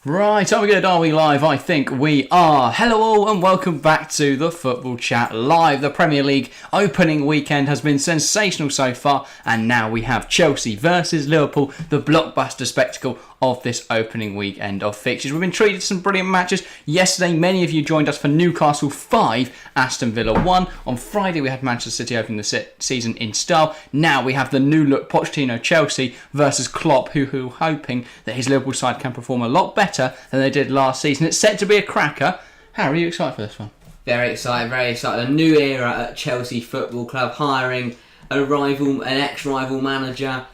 Right, are we good? Are we live? I think we are. Hello all and welcome back to the Football Chat Live. The Premier League opening weekend has been sensational so far, and now we have Chelsea versus Liverpool, the blockbuster spectacle of this opening weekend of fixtures. We've been treated to some brilliant matches. Yesterday, many of you joined us for Newcastle 5, Aston Villa 1. On Friday, we had Manchester City opening the season in style. Now we have the new look Pochettino Chelsea versus Klopp, who hoping that his Liverpool side can perform a lot better than they did last season. It's set to be a cracker. How are you excited for this one? Very excited, very excited. A new era at Chelsea Football Club, hiring an ex-rival manager.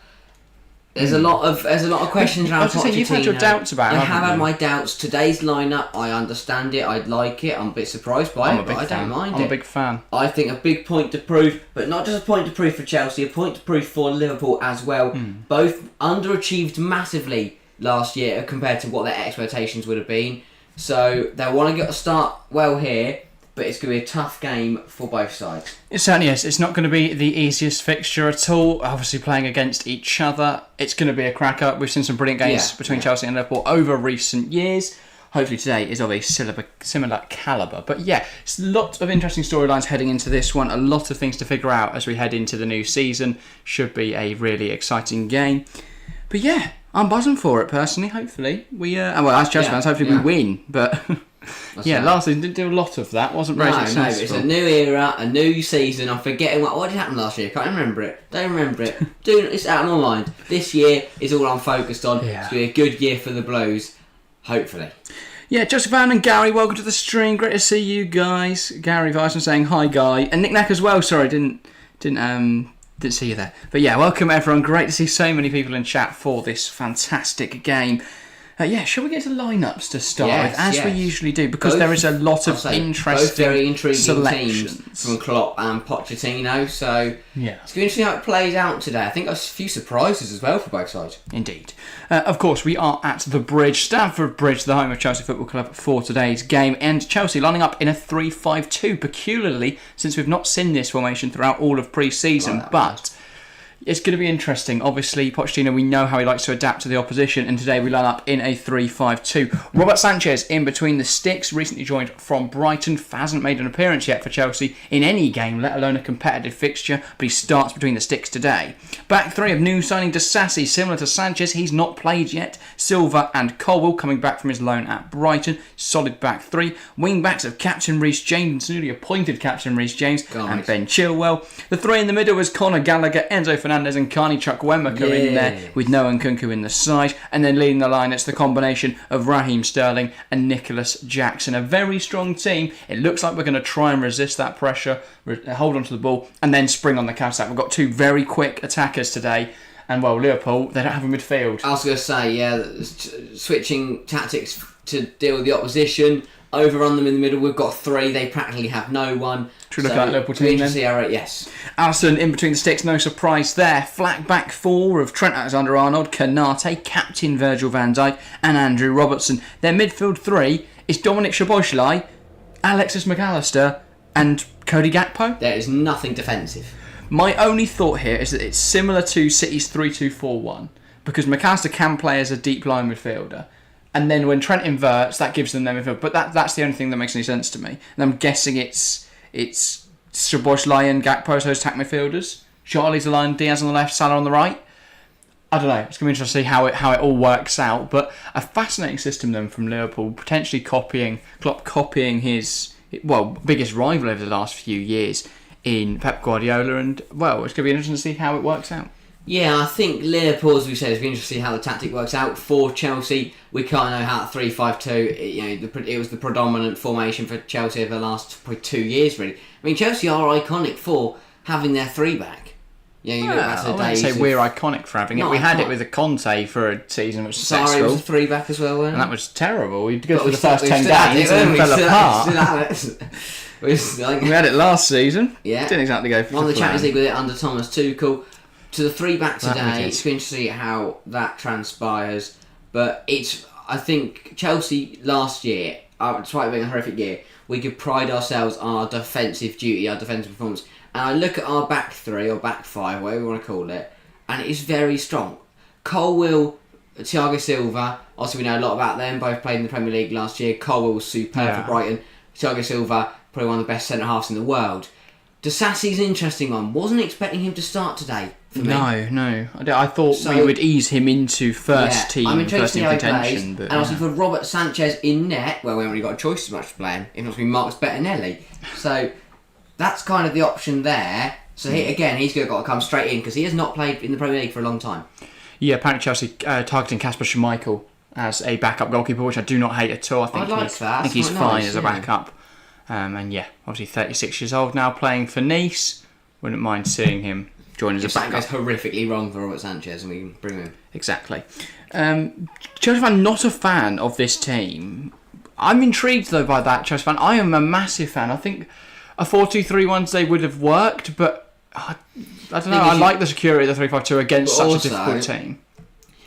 There's a lot of questions around Pochettino. You've had your doubts about him. I have had my doubts. Today's lineup, I understand it. I like it. I'm a bit surprised by it, but I don't mind it. I'm a big fan. I think a big point to prove, but not just a point to prove for Chelsea, a point to prove for Liverpool as well. Both underachieved massively last year compared to what their expectations would have been. So they want to get a start well here, but it's going to be a tough game for both sides. It certainly is. It's not going to be the easiest fixture at all. Obviously playing against each other. It's going to be a cracker. We've seen some brilliant games between Chelsea and Liverpool over recent years. Hopefully today is of a similar calibre. But yeah, it's a lot of interesting storylines heading into this one. A lot of things to figure out as we head into the new season. Should be a really exciting game. But yeah, I'm buzzing for it personally. Hopefully we, as Chelsea fans, hopefully we win. But last season didn't do a lot of that. Wasn't very successful. No, it's a new era, a new season. I'm forgetting what did happen last year. Can't remember it. Don't remember it. It's out of my mind. This year is all I'm focused on. Yeah. It's going to be a good year for the Blues, hopefully. Yeah, Joseph Van and Gary, welcome to the stream. Great to see you guys. Gary Weissman saying hi, Guy, and Nick Knack as well. Sorry, didn't see you there. But yeah, welcome everyone. Great to see so many people in chat for this fantastic game. Shall we get to lineups to start with, as we usually do, because there is a lot of interesting very intriguing selections teams from Klopp and Pochettino. So it's going to see how it plays out today. I think there's a few surprises as well for both sides. Indeed. Of course, we are at the Bridge, Stamford Bridge, the home of Chelsea Football Club for today's game, and Chelsea lining up in a 3-5-2, peculiarly since we've not seen this formation throughout all of pre-season, but it's going to be interesting. Obviously, Pochettino, we know how he likes to adapt to the opposition, and today we line up in a 3-5-2. Robert Sanchez in between the sticks, recently joined from Brighton, hasn't made an appearance yet for Chelsea in any game, let alone a competitive fixture, but he starts between the sticks today. Back three of new signing Disasi, similar to Sanchez, he's not played yet. Silva and Colwill coming back from his loan at Brighton, solid back three. Wing backs of Captain Reece James, newly appointed Captain Reece James, and Ben Chilwell. The three in the middle was Conor Gallagher, Enzo Fernandez and Carney Chukwuemeka in there, with Noah Nkunku in the side, and then leading the line it's the combination of Raheem Sterling and Nicholas Jackson. A very strong team. It looks like we're going to try and resist that pressure, hold on to the ball and then spring on the counter-attack. We've got two very quick attackers today, and Liverpool, they don't have a midfield. I was going to say, switching tactics to deal with the opposition, overrun them in the middle. We've got three, they practically have no one. Should we look at that Liverpool team then? Yes. Alisson in between the sticks, no surprise there. Flat back four of Trent Alexander-Arnold, Kanate, Captain Virgil van Dijk and Andrew Robertson. Their midfield three is Dominic Szoboszlai, Alexis McAllister and Cody Gakpo. There is nothing defensive. My only thought here is that it's similar to City's 3-2-4-1, because McAllister can play as a deep line midfielder. And then when Trent inverts, that gives them their midfield. But that's the only thing that makes any sense to me. And I'm guessing it's Szoboszlai and Gakpo as those attack midfielders. Charlie's the line, Diaz on the left, Salah on the right. I don't know. It's going to be interesting to see how it all works out. But a fascinating system then from Liverpool, potentially Klopp copying his biggest rival over the last few years in Pep Guardiola. And it's going to be interesting to see how it works out. Yeah, I think Liverpool, as we said, it's been interesting to see how the tactic works out for Chelsea. We can't know how 3-5-2. It was the predominant formation for Chelsea over the last probably 2 years, really. I mean, Chelsea are iconic for having their three back. You look back to the days. I wouldn't say we're iconic for having it. We had it with a Conte for a season which was successful. Sarri was a three back as well, wasn't it? And that was terrible. We'd go through the first 10 games and then fell apart. We had it last season. Yeah. Didn't exactly go for won the Champions League with it under Thomas Tuchel. To the three back today, it's going to see how that transpires. But I think Chelsea last year, despite being a horrific year, we could pride ourselves on our defensive duty, our defensive performance. And I look at our back three or back five, whatever you want to call it, and it is very strong. Colwill, Thiago Silva, also we know a lot about them, both played in the Premier League last year. Colwell was superb for Brighton. Thiago Silva, probably one of the best centre-halves in the world. Disasi's an interesting one. Wasn't expecting him to start today for me. No. I thought we would ease him into first team contention. And also for Robert Sanchez in net, well, we haven't really got a choice as much to play him. If not, to be Marcus Bettinelli. So that's kind of the option there. So he's got to come straight in because he has not played in the Premier League for a long time. Yeah, apparently Chelsea targeting Kasper Schmeichel as a backup goalkeeper, which I do not hate at all. I think he's fine as a backup. And obviously 36 years old now, playing for Nice. Wouldn't mind seeing him join as a backup. If something goes horrifically wrong for Robert Sanchez and we can bring him in. Exactly. Chelsea fan, not a fan of this team. I'm intrigued though by that, Chelsea fan. I am a massive fan. I think a 4-2-3-1 today would have worked, but I don't know. I like the security of the 3-5-2 against such a difficult team.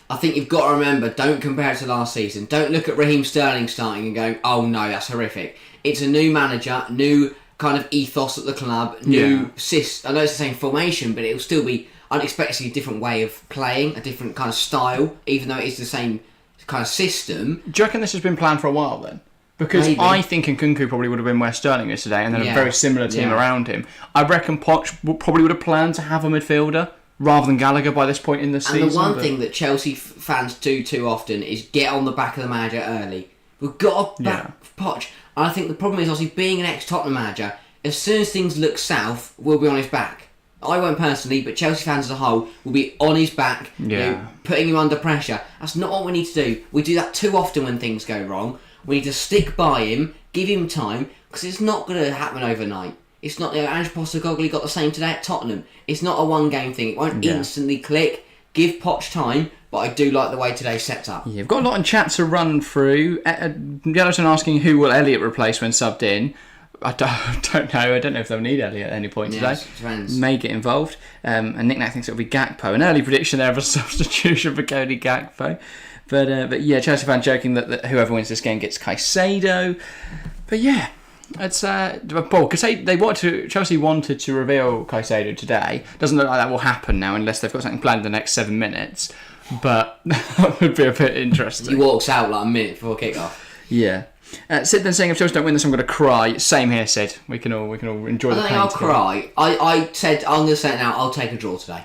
I think you've got to remember, don't compare it to last season. Don't look at Raheem Sterling starting and going, oh no, that's horrific. It's a new manager, new kind of ethos at the club, new I know it's the same formation, but it'll still be, I'd expect to see a different way of playing, a different kind of style, even though it is the same kind of system. Do you reckon this has been planned for a while then? Because maybe. I think Nkunku probably would have been where Sterling is today, and then a very similar team around him. I reckon Poch probably would have planned to have a midfielder rather than Gallagher by this point in the season. And the one thing that Chelsea fans do too often is get on the back of the manager early. We've got to back Poch. And I think the problem is, obviously, being an ex-Tottenham manager, as soon as things look south, we'll be on his back. I won't personally, but Chelsea fans as a whole will be on his back, putting him under pressure. That's not what we need to do. We do that too often when things go wrong. We need to stick by him, give him time, because it's not going to happen overnight. It's not. Ange Postecoglou got the same today at Tottenham. It's not a one-game thing. It won't instantly click. Give Poch time. But I do like the way today's set up. Yeah, you've got a lot of chat to run through. Yellowton asking who will Elliott replace when subbed in. I don't know. I don't know if they'll need Elliott at any point today. Depends. May get involved. And Nick Knack thinks it'll be Gakpo. An early prediction there of a substitution for Cody Gakpo. But Chelsea fan joking that whoever wins this game gets Caicedo. But yeah, it's Chelsea wanted to reveal Caicedo today. Doesn't look like that will happen now unless they've got something planned in the next 7 minutes. But that would be a bit interesting. He walks out like a minute before kick-off. Yeah. Sid then saying, if Chelsea don't win this, I'm going to cry. Same here, Sid. We can all enjoy the pain. I'll cry. I said, I'm going to say it now, I'll take a draw today.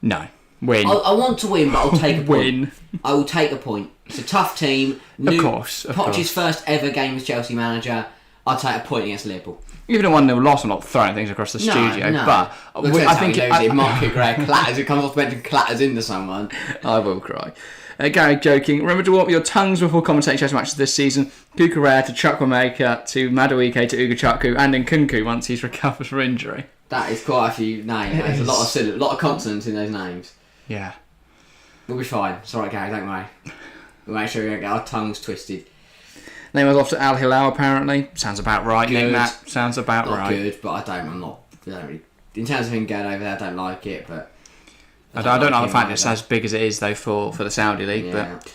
No. Win. I want to win, but I'll take a point. Win. I will take a point. It's a tough team. Of course. Poch's first ever game as Chelsea manager. I'll take a point against Liverpool. Even a 1-0 loss, I'm not throwing things across the studio. No. But I think Mark Gray clatters. It comes off the bench and clatters into someone. I will cry. Gary joking. Remember to warm your tongues before commentating Chelsea matches this season. Cucurella to Chukwuemeka to Madueke to Ugochukwu and Nkunku once he's recovered from injury. That is quite a few names. There's a lot of consonants in those names. Yeah. We'll be fine. It's alright, Gary, don't worry. We'll make sure we don't get our tongues twisted. Name was off to Al Hilal, apparently. Sounds about right, Nick Matt. Sounds about not right. Not good, but I don't really... In terms of him going over there, I don't like it, but... I don't like the fact it's as big as it is, though, for the Saudi League, but...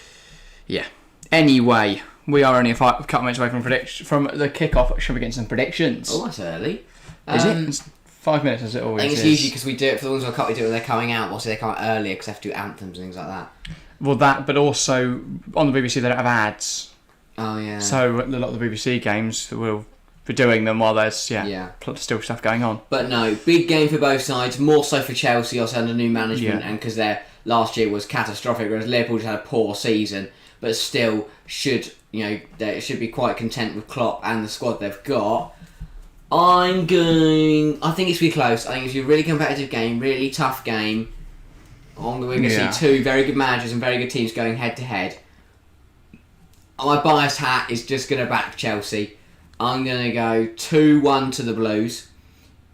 Yeah. Anyway, we are only a couple minutes away from the kick-off. Should we get some predictions? Oh, that's early. Is it? It's 5 minutes, as it always is. I think it's usually because we do it for the ones we do it when they're coming out. Obviously, they come out earlier because they have to do anthems and things like that. Well, that, but also, on the BBC, they don't have ads. Oh, yeah. So a lot of the BBC games will be doing them while there's still stuff going on. But no, big game for both sides. More so for Chelsea, also under new management, and because their last year was catastrophic, whereas Liverpool just had a poor season, but still they should be quite content with Klopp and the squad they've got. I think it's going to be close. I think it's a really competitive game, really tough game. We're going to see two very good managers and very good teams going head to head. My biased hat is just going to back Chelsea. I'm going to go 2-1 to the Blues.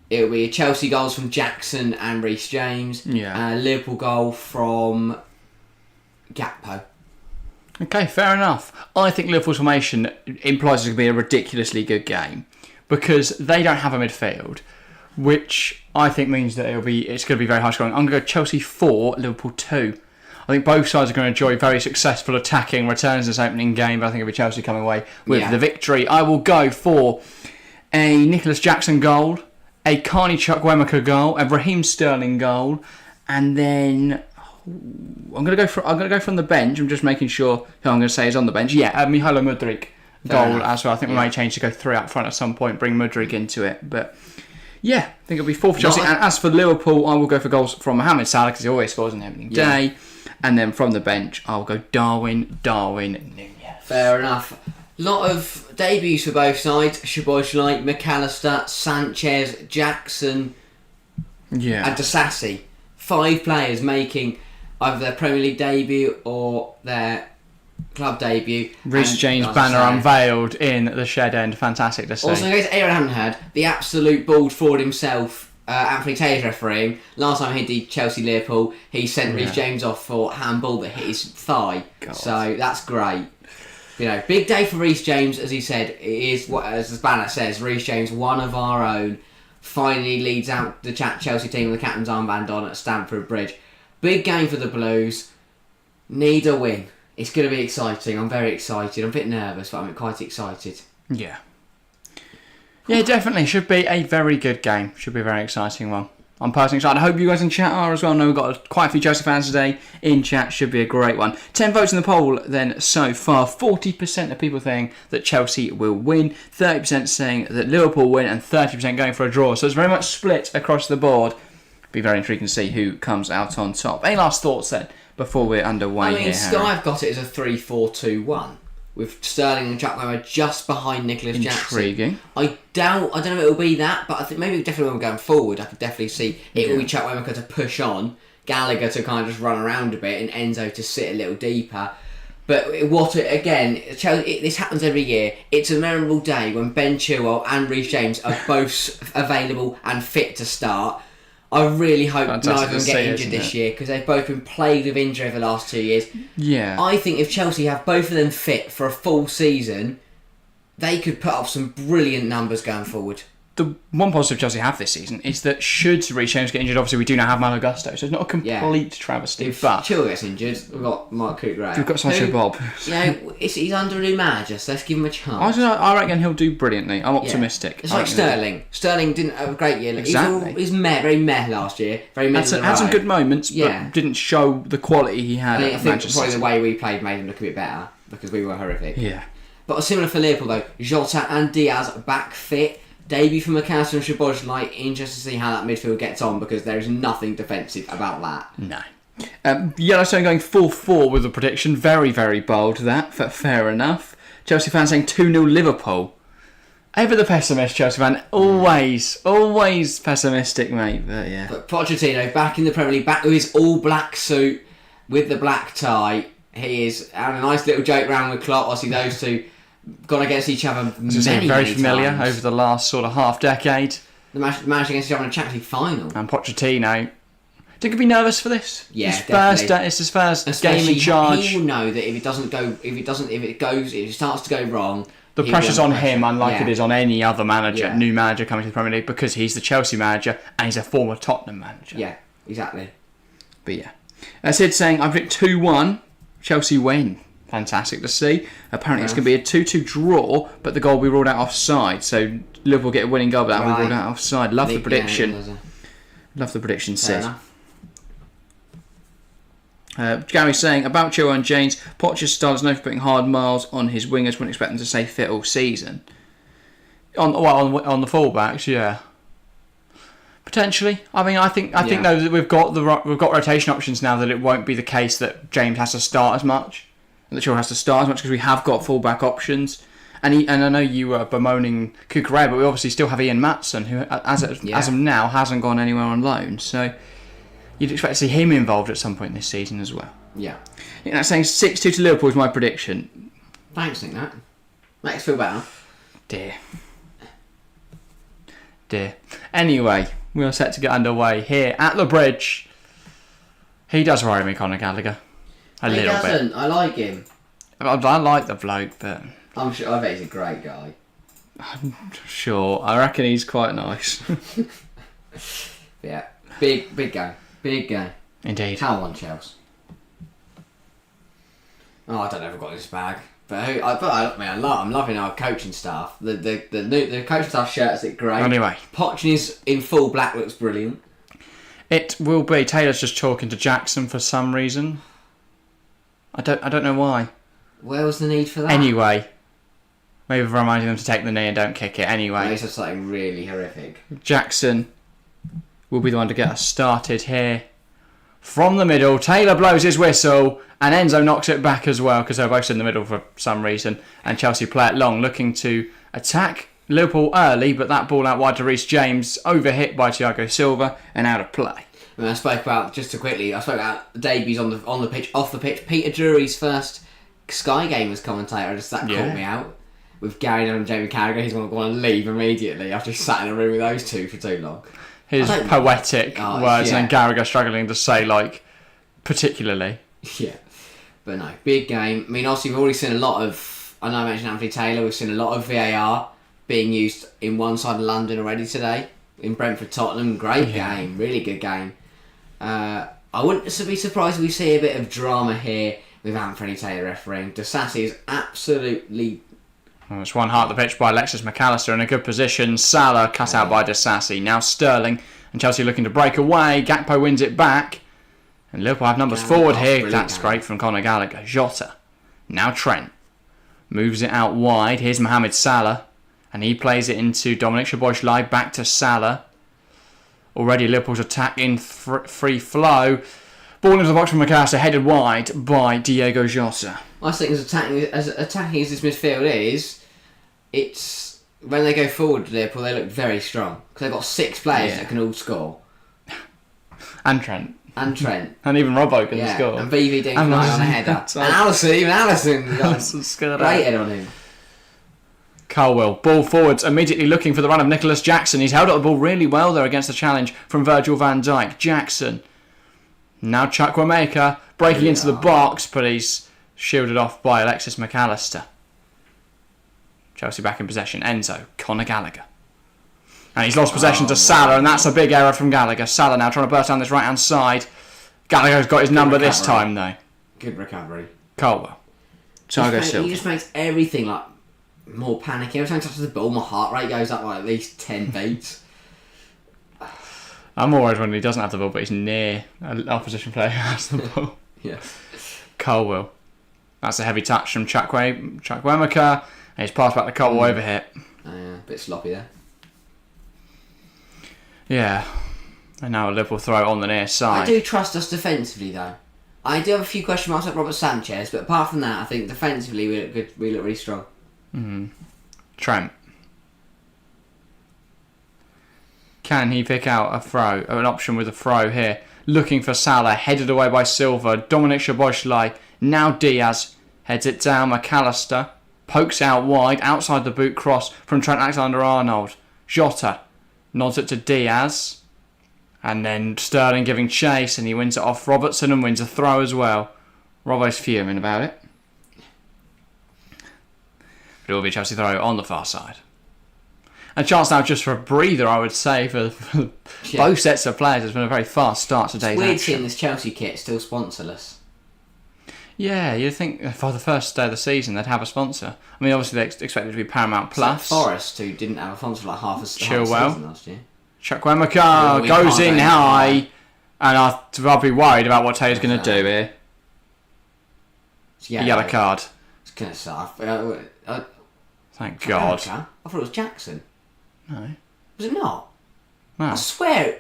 It'll be Chelsea goals from Jackson and Reece James. And a Liverpool goal from Gakpo. Okay, fair enough. I think Liverpool's formation implies it's going to be a ridiculously good game because they don't have a midfield, which I think means that it's going to be very high scoring. I'm going to go Chelsea 4, Liverpool 2. I think both sides are going to enjoy very successful attacking returns in this opening game, but I think it'll be Chelsea coming away with the victory. I will go for a Nicholas Jackson goal, a Carney Chukwuemeka goal, a Raheem Sterling goal, and then I'm gonna go from the bench. I'm just making sure who I'm gonna say is on the bench. Yeah, Mihajlo Mudryk goal as well. I think we may change to go 3 up front at some point, bring Mudryk into it. But yeah, I think it'll be 4 for Chelsea. And as for Liverpool, I will go for goals from Mohamed Salah because he always scores on every day. And then from the bench, I'll go Darwin Núñez. Fair enough. Lot of debuts for both sides. Szoboszlai, McAllister, Sanchez, Jackson, and Disasi. 5 players making either their Premier League debut or their club debut. Reece James banner unveiled in the shed end. Fantastic to see. Also, in case anyone hadn't heard, the absolute bald fraud himself, Anthony Taylor's refereeing. Last time he did Chelsea-Liverpool, he sent Reece James off for handball that hit his thigh. God. So that's great. You know, big day for Reece James, as he said. It is, as the banner says, Reece James, one of our own, finally leads out the Chelsea team with the captain's armband on at Stamford Bridge. Big game for the Blues. Need a win. It's going to be exciting. I'm very excited. I'm a bit nervous, but I'm quite excited. Yeah. Yeah, definitely. Should be a very good game. Should be a very exciting one. I'm personally excited. I hope you guys in chat are as well. I know we've got quite a few Chelsea fans today in chat. Should be a great one. 10 votes in the poll then so far. 40% of people saying that Chelsea will win. 30% saying that Liverpool win. And 30% going for a draw. So it's very much split across the board. Be very intriguing to see who comes out on top. Any last thoughts then before we're underway here, Sky have got it as a 3-4-2-1. With Sterling and Chukwuemeka just behind Nicholas Jackson. Intriguing. I don't know if it'll be that, but I think maybe definitely when we're going forward, I could definitely see it will be Chukwuemeka to push on, Gallagher to kind of just run around a bit, and Enzo to sit a little deeper. But this happens every year. It's a memorable day when Ben Chilwell and Reece James are both available and fit to start. I really hope neither of them get injured this year because they've both been plagued with injury over the last 2 years. Yeah. I think if Chelsea have both of them fit for a full season, they could put up some brilliant numbers going forward. The one positive Chelsea have this season is that should Reece James get injured, obviously we do now have Malo Gusto, so it's not a complete travesty. If but Chilwell gets injured, we've got Mark Cooper. We've got Sancho Bob. He's under a new manager, so let's give him a chance. I reckon he'll do brilliantly. I'm optimistic. It's like Sterling. Sterling didn't have a great year. Exactly. He's very meh last year. Very meh. Had some good moments, but didn't show the quality he had at Manchester City. Probably the way we played made him look a bit better because we were horrific. Yeah. But similar for Liverpool though, Jota and Diaz back fit. Debut for McAllister and Szoboszlai. Interested to see how that midfield gets on because there is nothing defensive about that. No. Yellowstone going 4-4 with a prediction. Very, very bold that. Fair enough. Chelsea fans saying 2-0 Liverpool. Ever the pessimist Chelsea fan. Always pessimistic, mate. But yeah. But Pochettino back in the Premier League, back with his all black suit with the black tie. He is having a nice little joke around with Klopp. Obviously those two gone against each other very familiar times over the last sort of half decade. The match against each other in a Champions League final. And Pochettino, think he'd be nervous for this. Yeah, it's his first game in charge. He will know that if it starts to go wrong, the pressure's on him, unlike it is on any other manager, new manager coming to the Premier League, because he's the Chelsea manager and he's a former Tottenham manager. Yeah, exactly. But yeah, Sid saying I picked 2-1, Chelsea win. Fantastic to see. Apparently it's going to be a 2-2 draw, but the goal will be ruled out offside. So Liverpool get a winning goal, but that will be ruled out offside. Love the prediction. Love the prediction, Sid. Gary's saying about Chilwell and James, Poch's style is known for putting hard miles on his wingers. Wouldn't expect them to stay fit all season. On the fullbacks, yeah. Potentially. I mean, I think though that we've got rotation options now that it won't be the case that James has to start as much. That Chilwell has to start as much because we have got fullback options, and I know you were bemoaning Cucurella, but we obviously still have Ian Maatson, who as of now hasn't gone anywhere on loan. So you'd expect to see him involved at some point this season as well. Yeah. You know, saying 6-2 to Liverpool is my prediction. Thanks, Nick. That makes us feel better. Dear. Anyway, we are set to get underway here at the Bridge. He does worry me, Conor Gallagher. A little bit. I like him. I like the bloke, but I bet he's a great guy. I'm sure. I reckon he's quite nice. Yeah. Big game. Big game. Indeed. How on Chelsea? Oh, I don't know if I've got this bag. I'm loving our coaching staff. The coaching staff shirts look great. Anyway. Poch in full black looks brilliant. It will be. Taylor's just talking to Jackson for some reason. I don't know why. Where was the need for that? Anyway. Maybe reminding them to take the knee and don't kick it anyway. No, he said something really horrific. Jackson will be the one to get us started here. From the middle, Taylor blows his whistle and Enzo knocks it back as well because they're both in the middle for some reason. And Chelsea play it long, looking to attack Liverpool early, but that ball out wide to Reece James, overhit by Thiago Silva and out of play. I spoke about, just to quickly, I spoke about the debuts on the pitch, off the pitch. Peter Drury's first Sky game as commentator, that caught me out. With Gary Neville and Jamie Carragher, he's going to want to leave immediately after he's sat in a room with those two for too long. His poetic words, and then Carragher struggling to say, particularly. Yeah. But no, big game. I mean, obviously, we've already seen a lot of, I know I mentioned Anthony Taylor, we've seen a lot of VAR being used in one side of London already today. In Brentford-Tottenham, great game, really good game. I wouldn't be surprised if we see a bit of drama here with Anthony Taylor refereeing. Disasi is absolutely... Well, it's one heart the pitch by Alexis McAllister in a good position. Salah cut out by Disasi. Now Sterling and Chelsea looking to break away. Gakpo wins it back. And Liverpool have numbers forward here. That's great from Conor Gallagher. Jota. Now Trent. Moves it out wide. Here's Mohamed Salah. And he plays it into Dominic Szoboszlai. Back to Salah. Already Liverpool's attack in free flow. Ball into the box from McAllister, headed wide by Diego Jota. I think as attacking as this midfield is, it's when they go forward, Liverpool, they look very strong because they've got 6 players that can all score. And Trent. And even Robbo can score. And BV doing on a header. And Alisson scored great head on him. Colwell, ball forwards, immediately looking for the run of Nicholas Jackson. He's held up the ball really well there against the challenge from Virgil van Dijk. Jackson. Now Chukwuemeka breaking into the box, but he's shielded off by Alexis McAllister. Chelsea back in possession. Enzo, Conor Gallagher. And he's lost possession to Salah, and that's a big error from Gallagher. Salah now trying to burst down this right-hand side. Gallagher's got his number this time, though. Good recovery. Colwell. Thiago Silva. He just makes everything more panicky. Every time he touches the ball, my heart rate goes up at least 10 beats. I'm worried when he doesn't have the ball, but he's near an opposition player who has the ball. Yeah. Colwell. That's a heavy touch from Chukwuemeka. And he's passed back to Colwell over hit. A bit sloppy there. Yeah. And now Liverpool throw it on the near side. I do trust us defensively, though. I do have a few question marks like Robert Sanchez, but apart from that, I think defensively we look good. We look really strong. Trent. Can he pick out a throw? An option with a throw here. Looking for Salah. Headed away by Silva. Dominic Szoboszlai. Now Diaz. Heads it down. McAllister. Pokes out wide. Outside the boot cross from Trent Alexander-Arnold. Jota. Nods it to Diaz. And then Sterling giving chase. And he wins it off Robertson and wins a throw as well. Robbo's fuming about it. But it will be Chelsea throw on the far side. A chance now just for a breather, I would say, for both sets of players. It's been a very fast start to today's action. It's weird seeing this Chelsea kit still sponsorless. Yeah, you'd think for the first day of the season they'd have a sponsor. I mean, obviously they expected it to be Paramount Plus. Like Forest, who didn't have a sponsor for half a season last year. Chukwuemeka goes in high, and I'll be worried about what Taylor's going to do here. Yellow card. It's going to suck. Thank God. I thought it was Jackson. No. Was it not? No. I swear.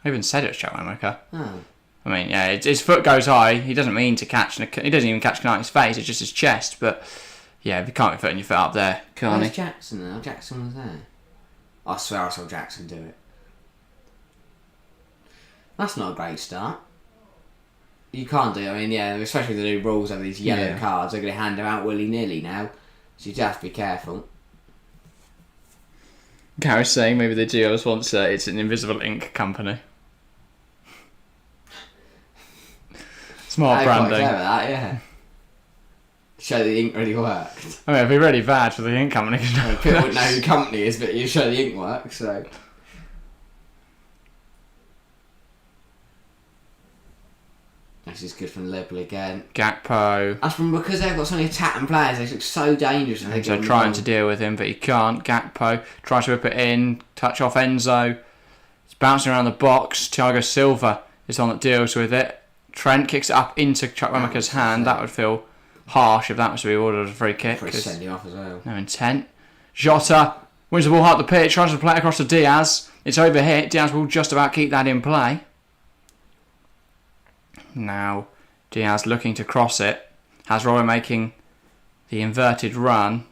I even said it was Chukwuemeka. Oh. I mean, yeah, his foot goes high. He doesn't mean to catch. He doesn't even catch Knighton's face. It's just his chest. But yeah, you can't be putting your foot up there, can't he? Jackson there? Jackson was there. I swear I saw Jackson do it. That's not a great start. You can't do it. I mean, yeah, especially with the new rules of these yellow cards. They're going to hand them out willy-nilly now. So you just have to be careful. Gary's saying maybe they do have a sponsor. It's an invisible ink company. Smart branding. Quite clever, that, yeah. Show the ink really worked. I mean, it'd be really bad for the ink company. People wouldn't know who the company is, but you show the ink works, so... This is good from Liverpool again. Gakpo. That's from because they've got so many attacking players. They look so dangerous. And they're trying to deal with him, but he can't. Gakpo tries to whip it in. Touch off Enzo. It's bouncing around the box. Thiago Silva is the one that deals with it. Trent kicks it up into Chukwuemeka's hand. That would feel harsh if that was to be ordered as a free kick. Probably send you off as well. No intent. Jota wins the ball hard the pitch, tries to play it across to Diaz. It's overhit. Diaz will just about keep that in play. Now Diaz looking to cross it. Has Romeo making the inverted run.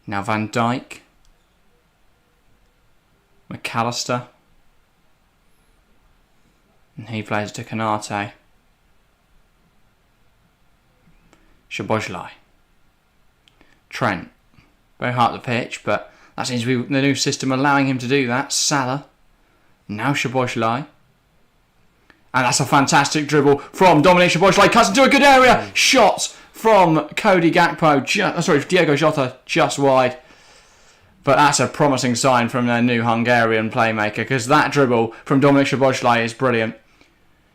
Now Van Dijk. McAllister. And he plays to Konate. Szoboszlai. Trent. Very hard to the pitch, but that seems to be the new system allowing him to do that. Salah. Now Szoboszlai. And that's a fantastic dribble from Dominic Szoboszlai. Cuts into a good area. Shot from Cody Gakpo. Diego Jota just wide. But that's a promising sign from their new Hungarian playmaker, because that dribble from Dominic Szoboszlai is brilliant.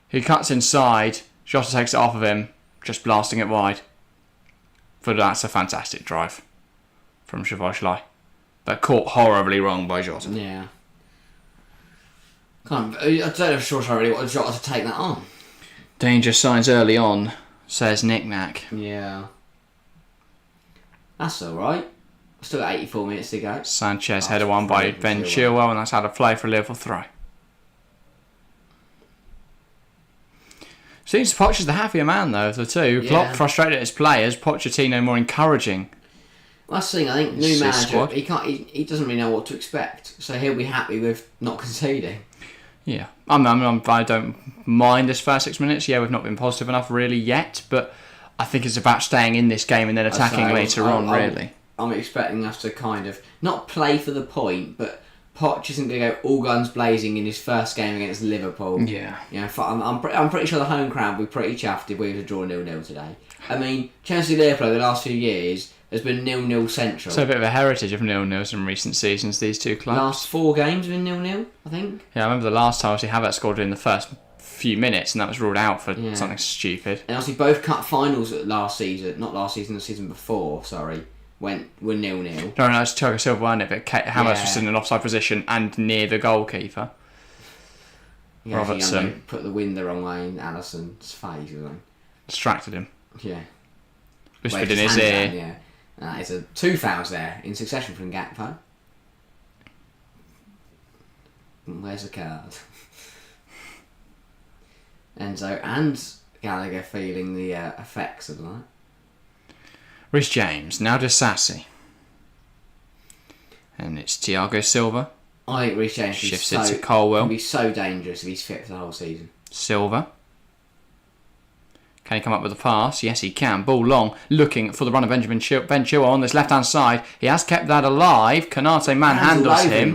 He cuts inside. Jota takes it off of him, just blasting it wide. But that's a fantastic drive from Szoboszlai. But caught horribly wrong by Jota. Yeah. I don't know if Szoboszlai really wanted Jota to take that on. Danger signs early on, says Nick Nack. Yeah. That's alright. Still got 84 minutes to go. Sanchez header one by Ben Chilwell, and that's how to play for a Liverpool throw. Seems Poch is the happier man though of the two. Yeah. Klopp frustrated at his players. Pochettino more encouraging. Well, that's the thing. I think new His manager, squad. he doesn't really know what to expect, so he'll be happy with not conceding. Yeah, I don't mind this first 6 minutes. Yeah, we've not been positive enough really yet, but I think it's about staying in this game and then attacking later on. Really, I'm expecting us to kind of not play for the point, but Poch isn't going to go all guns blazing in his first game against Liverpool. Yeah. You know, I'm pretty sure the home crowd will be pretty chuffed if we were to draw 0-0 today. I mean, Chelsea-Liverpool over the last few years has been 0-0 central. So a bit of a heritage of 0-0s in recent seasons, these two clubs. Last 4 games have been 0-0, I think. Yeah, I remember the last time Havertz scored in the first few minutes and that was ruled out for something stupid. And obviously both cup finals the season before, were 0-0. No, it's Thiago Silva, wasn't it? But Havertz was in an offside position and near the goalkeeper. Yeah, Robertson put the wind the wrong way in Alisson's face, or something. distracted him. Yeah. Whispered in his ear. Down, yeah. It's 2 fouls there in succession from Gakpo. Where's the card? Enzo and Gallagher feeling the effects of that. Reece James, now Disasi. And it's Thiago Silva. I think Reece James shifts it to Colwell. Can be so dangerous if he's fit for the whole season. Silva. Can he come up with a pass? Yes, he can. Ball long, looking for the run of Ben Chilwell on this left-hand side. He has kept that alive. Konate manhandles him.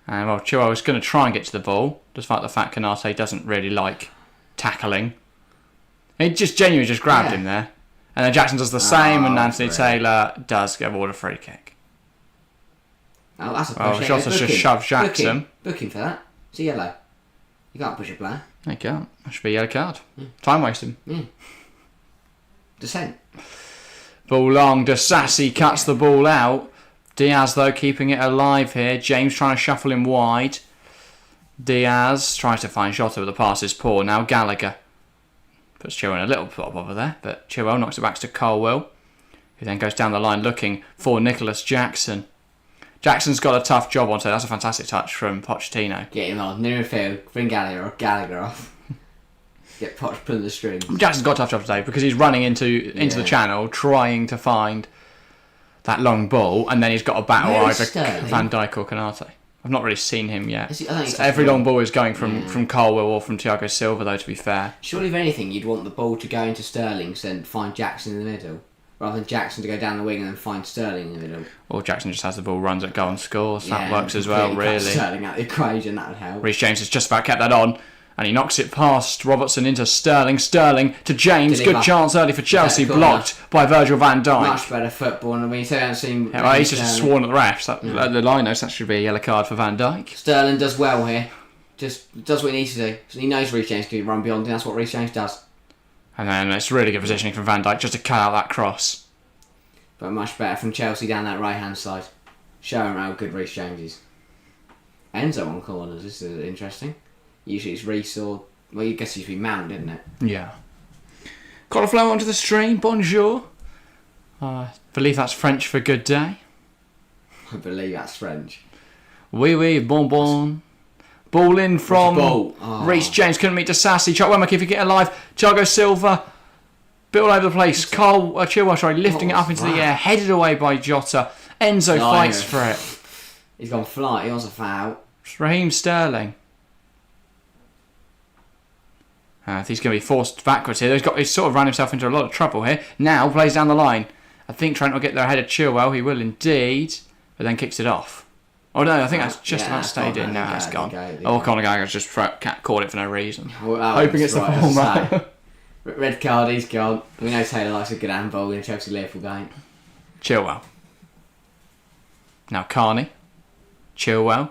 And well, Chilwell is going to try and get to the ball, despite the fact Konate doesn't really like tackling. He just genuinely just grabbed him there. And then Jackson does the same, and Anthony Taylor does get awarded a free kick. Oh, that's a push. Well, Jota's just shoved Jackson. Booking for that. It's a yellow. You can't push a player. No, you can't. That should be a yellow card. Time wasting. Dissent. Ball long. Disasi cuts the ball out. Diaz, though, keeping it alive here. James trying to shuffle him wide. Diaz tries to find Jota, but the pass is poor. Now Gallagher puts Chilwell in a little bit over there, but Chilwell knocks it back to Colwell, who then goes down the line looking for Nicholas Jackson. Jackson's got a tough job on today. That's a fantastic touch from Pochettino. Get him on. Near field. Bring Gallagher off. Get Poch pulling the strings. Jackson's got a tough job today because he's running into the channel trying to find that long ball, and then he's got a battle either Van Dijk or Konate. I've not really seen him yet. Every long ball is going from Colwell or from Thiago Silva, though, to be fair. Surely, if anything, you'd want the ball to go into Sterling and find Jackson in the middle, rather than Jackson to go down the wing and then find Sterling in the middle. Or Jackson just has the ball, runs at goal and scores. That works as well, really. Sterling out the equation, that would help. Reece James has just about kept that on, and he knocks it past Robertson into Sterling. Sterling to James. Good chance early for Chelsea, blocked by Virgil van Dijk. Much better football. I mean, you haven't seen. He's just sworn at the refs. The line knows that should be a yellow card for Van Dijk. Sterling does well here. Just does what he needs to do. So he knows Reece James can run beyond, and that's what Reece James does. And then it's really good positioning from Van Dijk just to cut out that cross. But much better from Chelsea down that right hand side. Show him how good Reece James is. Enzo on corners. This is interesting. Usually it's Reece or... Well, you guess it used to be Mount, didn't it? Yeah. Cauliflower onto the stream. Bonjour. I believe that's French for good day. I believe that's French. Oui, bonbon. Ball in from Reece James. Couldn't meet Disasi. Chukwuemeka if you get alive. Thiago Silva. Bit all over the place. Chilwell, lifting it up into the air. Headed away by Jota. Enzo fights for it. He's gone fly. He wants a foul. Raheem Sterling. He's going to be forced backwards here. He's sort of ran himself into a lot of trouble here. Now plays down the line. I think Trent will get there ahead of Chilwell. He will indeed. But then kicks it off. Oh no, I think that's just about stayed in. Now that's gone. Conor Gallagher's just caught it for no reason. Hoping it's the former. Red card, he's gone. We know Taylor likes a good handball in a Chelsea Liverpool game. Chilwell. Now Carney. Chilwell.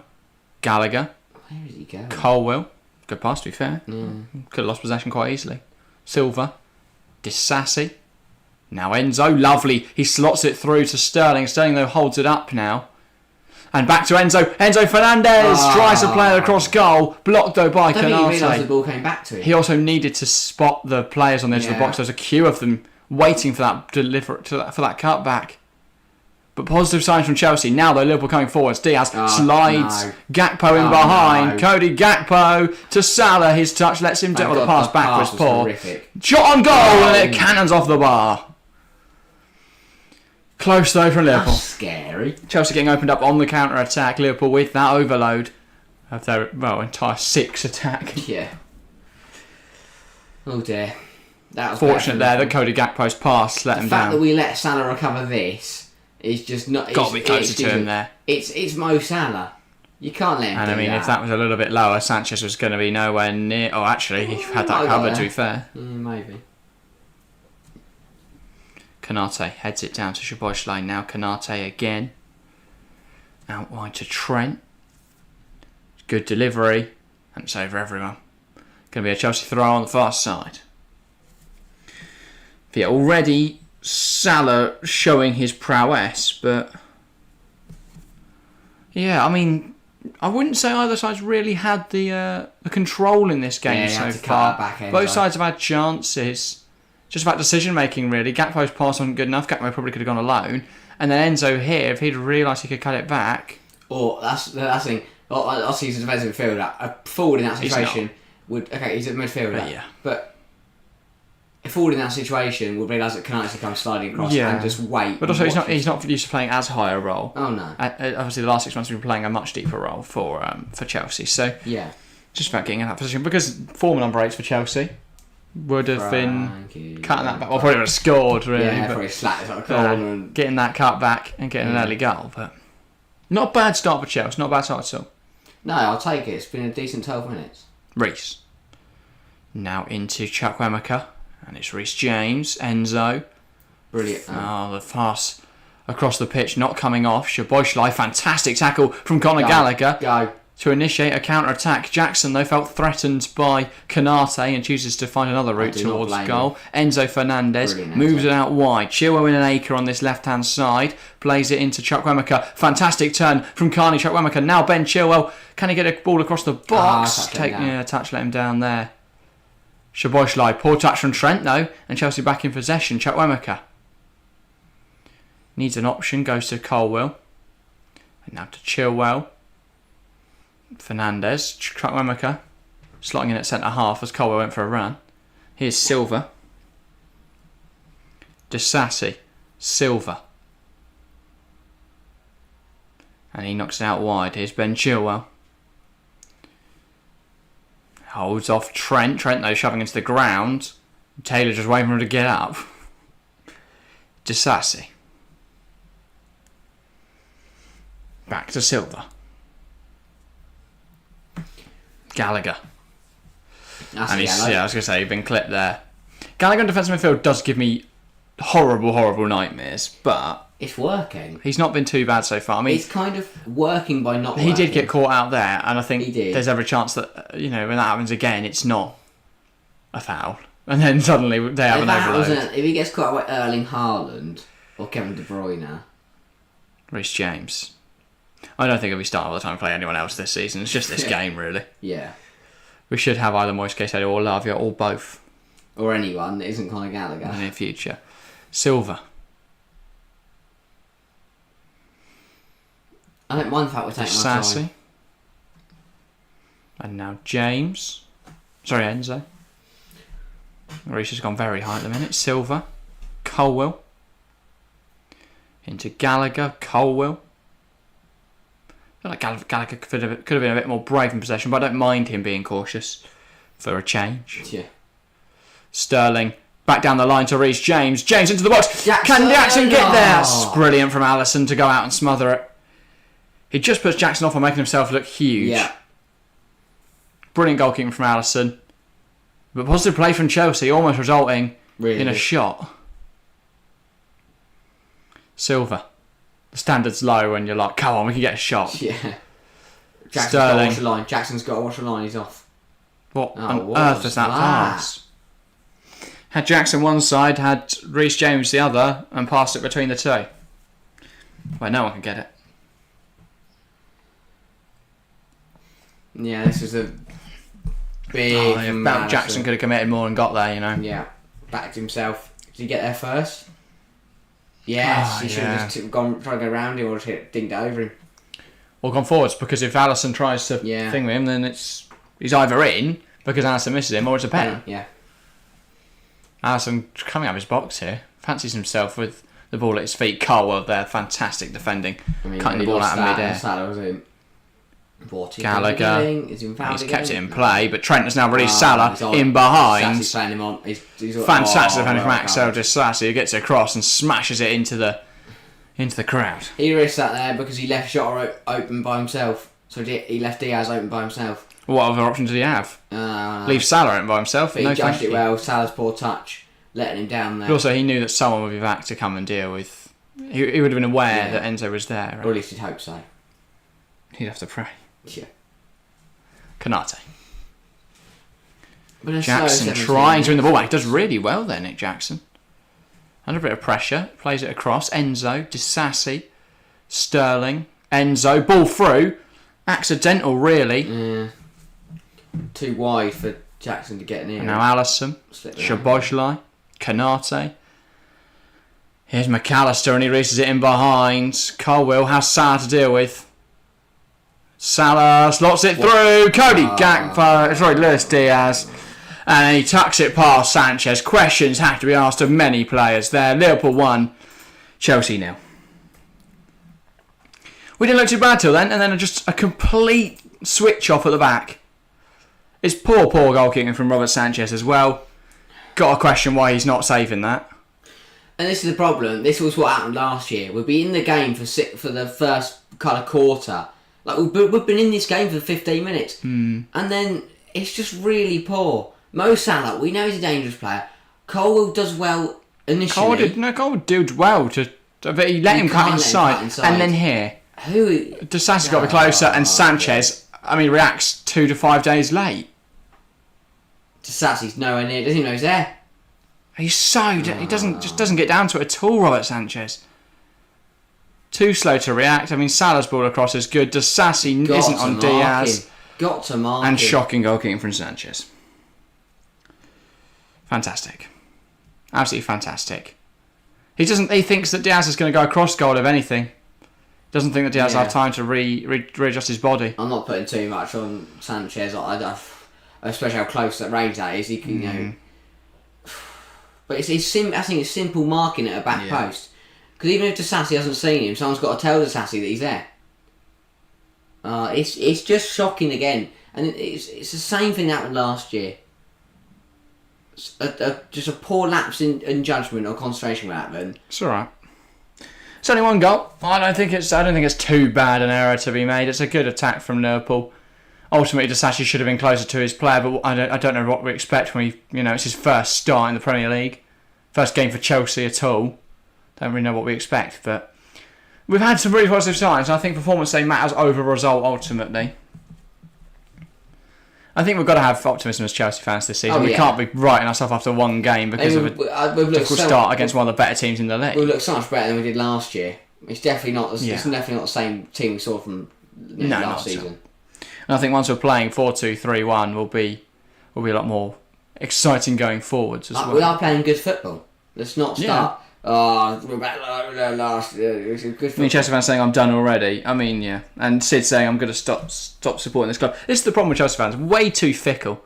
Gallagher. Where is he going? Colwill. Good pass, to be fair. Could have lost possession quite easily. Silva. Disasi. Now Enzo. Lovely. He slots it through to Sterling. Sterling, though, holds it up now. And back to Enzo. Enzo Fernandez tries to play it across goal. Blocked, though, by Canate. I don't think he realised the ball came back to him. He also needed to spot the players on the edge of the box. There's a queue of them waiting for that for that cutback. But positive signs from Chelsea. Now, though, Liverpool coming forwards. Diaz slides. No. Gakpo in behind. No. Cody Gakpo to Salah. His touch lets him do the pass back was poor. Shot on goal and it cannons off the bar. Close, though, from Liverpool. That's scary. Chelsea getting opened up on the counter-attack. Liverpool with that overload of their, entire 6 attack. Yeah. Oh, dear. That was fortunate there that Cody Gakpo's pass let him down. The fact that we let Salah recover this is just not... Got to be closer to him there. It's Mo Salah. You can't let him do that. If that was a little bit lower, Sanchez was going to be nowhere near... Oh, actually, he had that covered, to be fair. Maybe. Canate heads it down to Szoboszlai. Now Canate again. Out wide to Trent. Good delivery. And it's over everyone. Going to be a Chelsea throw on the far side. Yeah, already Salah showing his prowess, but... Yeah, I wouldn't say either side's really had the control in this game so far. Both sides have had chances. Just about decision making, really. Gakpo's pass wasn't good enough. Gakpo probably could have gone alone. And then Enzo here, if he'd realised he could cut it back. Or that's the thing. Obviously, he's a defensive midfielder. A forward in that situation would. Okay, he's a midfielder. Yeah. But a forward in that situation would realise that Canate comes sliding across and just wait. But also, he's not used to playing as high a role. Oh no. Obviously, the last 6 months we've been playing a much deeper role for Chelsea. So yeah, just about getting in that position because former number 8s for Chelsea. Would have been cutting that back. Well, probably would have scored, really. Yeah, probably slapped it on the corner. And... Getting that cut back and getting an early goal. But not a bad start for Chelsea. Not a bad start at all. No, I'll take it. It's been a decent 12 minutes. Reece. Now into Chukwuemeka. And it's Reece James. Enzo. Brilliant. The pass across the pitch not coming off. Szoboszlai. Fantastic tackle from Conor Gallagher. Go. To initiate a counter-attack. Jackson, though, felt threatened by Canate and chooses to find another route towards goal. Enzo Fernandez moves it out wide. Chilwell in an acre on this left-hand side. Plays it into Chukwuemeka. Fantastic turn from Carney. Chukwuemeka. Now Ben Chilwell. Can he get a ball across the box? Touch let him down there. Szoboszlai. Poor touch from Trent, though. And Chelsea back in possession. Chukwuemeka. Needs an option. Goes to Colwill. And now to Chilwell. Fernandez, Chukwuemeka, slotting in at centre half as Colwell went for a run. Here's Silva. Disasi, Silva. And he knocks it out wide. Here's Ben Chilwell. Holds off Trent. Trent, though, shoving into the ground. Taylor just waiting for him to get up. Disasi. Back to Silva. Gallagher. I was going to say, he'd been clipped there. Gallagher in defensive midfield does give me horrible nightmares, but... It's working. He's not been too bad so far. It's kind of working by not working. He did get caught out there, and I think there's every chance that, when that happens again, it's not a foul. And then suddenly they have an overload. If he gets caught out by Erling Haaland or Kevin De Bruyne... Reece James. I don't think he'll be starting all the time to play anyone else this season. It's just this game, really. Yeah. We should have either Moises, Caicedo or Lavia, or both. Or anyone that isn't Conor Gallagher. In the near future. Silva. I don't mind the fact we're taking our time. And now James. Sorry, Enzo. Reece has gone very high at the minute. Silva. Colwill. Into Gallagher. Colwill. I feel like Gallagher could have been a bit more brave in possession, but I don't mind him being cautious for a change. Yeah. Sterling. Back down the line to Reece James. James into the box. Jackson! Can Jackson get there? Oh. It's brilliant from Alisson to go out and smother it. He just puts Jackson off on making himself look huge. Yeah. Brilliant goalkeeping from Alisson. But positive play from Chelsea, almost resulting in a shot. Silva. The standard's low when you're like, come on, we can get a shot. Yeah. Jackson's Sterling. got to watch the line. Jackson's got to watch the line. He's off. What on earth is that pass? Had Jackson one side, had Reece James the other, and passed it between the two. Well, no one can get it. Yeah, this is a big. Jackson could have committed more and got there, you know. Yeah, backed himself. Did he get there first? Yes, he should have just tried to go around him or just dinked over him. Or gone forwards, because if Alisson tries to thing with him, then he's either in because Alisson misses him, or it's a pen. Yeah. Alisson coming out of his box here, fancies himself with the ball at his feet. Carwell there, fantastic defending, cutting the ball out of mid-air. Gallagher, he's kept it in play, but Trent has now released Salah in behind. Sassie's playing him on. Fantastic defending from Axel Disasi, who gets it across and smashes it into the crowd. He risked that there because he left Jota open by himself. So he left Diaz open by himself. What other options did he have? Leave Salah open by himself? He judged it well. Salah's poor touch, letting him down there. But also, he knew that someone would be back to come and deal with. He would have been aware that Enzo was there. Right? Or at least he'd hope so. He'd have to pray. Yeah. Kanate. Jackson trying to win the ball back. He does really well there, Nick Jackson. Under a bit of pressure. Plays it across. Enzo. Disasi. Sterling. Enzo. Ball through. Accidental, really. Yeah. Too wide for Jackson to get near. And now Alisson. Szoboszlai. Kanate. Here's McAllister and he races it in behind. Colwill has Salah to deal with. Salah slots it through. Cody Gakpo. Sorry, Luis Diaz. And he tucks it past Sanchez. Questions have to be asked of many players there. Liverpool 1, Chelsea 0. We didn't look too bad till then, and then just a complete switch off at the back. It's poor goalkeeping from Robert Sanchez as well. Got to question why he's not saving that. And this is the problem. This was what happened last year. We'd be in the game for the first kind of quarter. Like we've been in this game for 15 minutes, and then it's just really poor. Mo Salah, we know he's a dangerous player. Colwill does well initially. Colwill did well but he let him cut inside, and then here, Disasi's got to be closer, and Sanchez, reacts 2 to 5 days late. Disasi's nowhere near. Doesn't even know he's there. He doesn't get down to it at all, Robert Sanchez. Too slow to react. Salah's ball across is good. Disasi isn't on Diaz. Got to mark him. And shocking goalkeeping from Sanchez. Fantastic. Absolutely fantastic. He thinks that Diaz is going to go across goal, if anything. Doesn't think that Diaz will have time to readjust his body. I'm not putting too much on Sanchez. Especially how close that range that is. He can, But I think it's simple marking at a back post. Because even if Disasi hasn't seen him, someone's got to tell Disasi that he's there. It's just shocking again. And it's the same thing that happened last year. Just a poor lapse in judgment or concentration will happen. It's alright. It's only one goal. I don't think it's too bad an error to be made. It's a good attack from Liverpool. Ultimately, Disasi should have been closer to his player, but I don't know what we expect when it's his first start in the Premier League. First game for Chelsea at all. Don't really know what we expect, but we've had some really positive signs. I think performance day matters over result ultimately. I think we've got to have optimism as Chelsea fans this season. We can't be writing ourselves after one game because of a difficult start against one of the better teams in the league. We look so much better than we did last year. It's definitely not. It's Yeah. definitely not the same team we saw from No, last not at season. And I think once we're playing 4-2-3-1, we'll be a lot more exciting going forwards as well. We are playing good football. Let's not start. We're back last. It was good I football. mean, Chelsea fans saying I'm done already. I mean, yeah. And Sid saying I'm going to stop supporting this club. This is the problem with Chelsea fans. Way too fickle.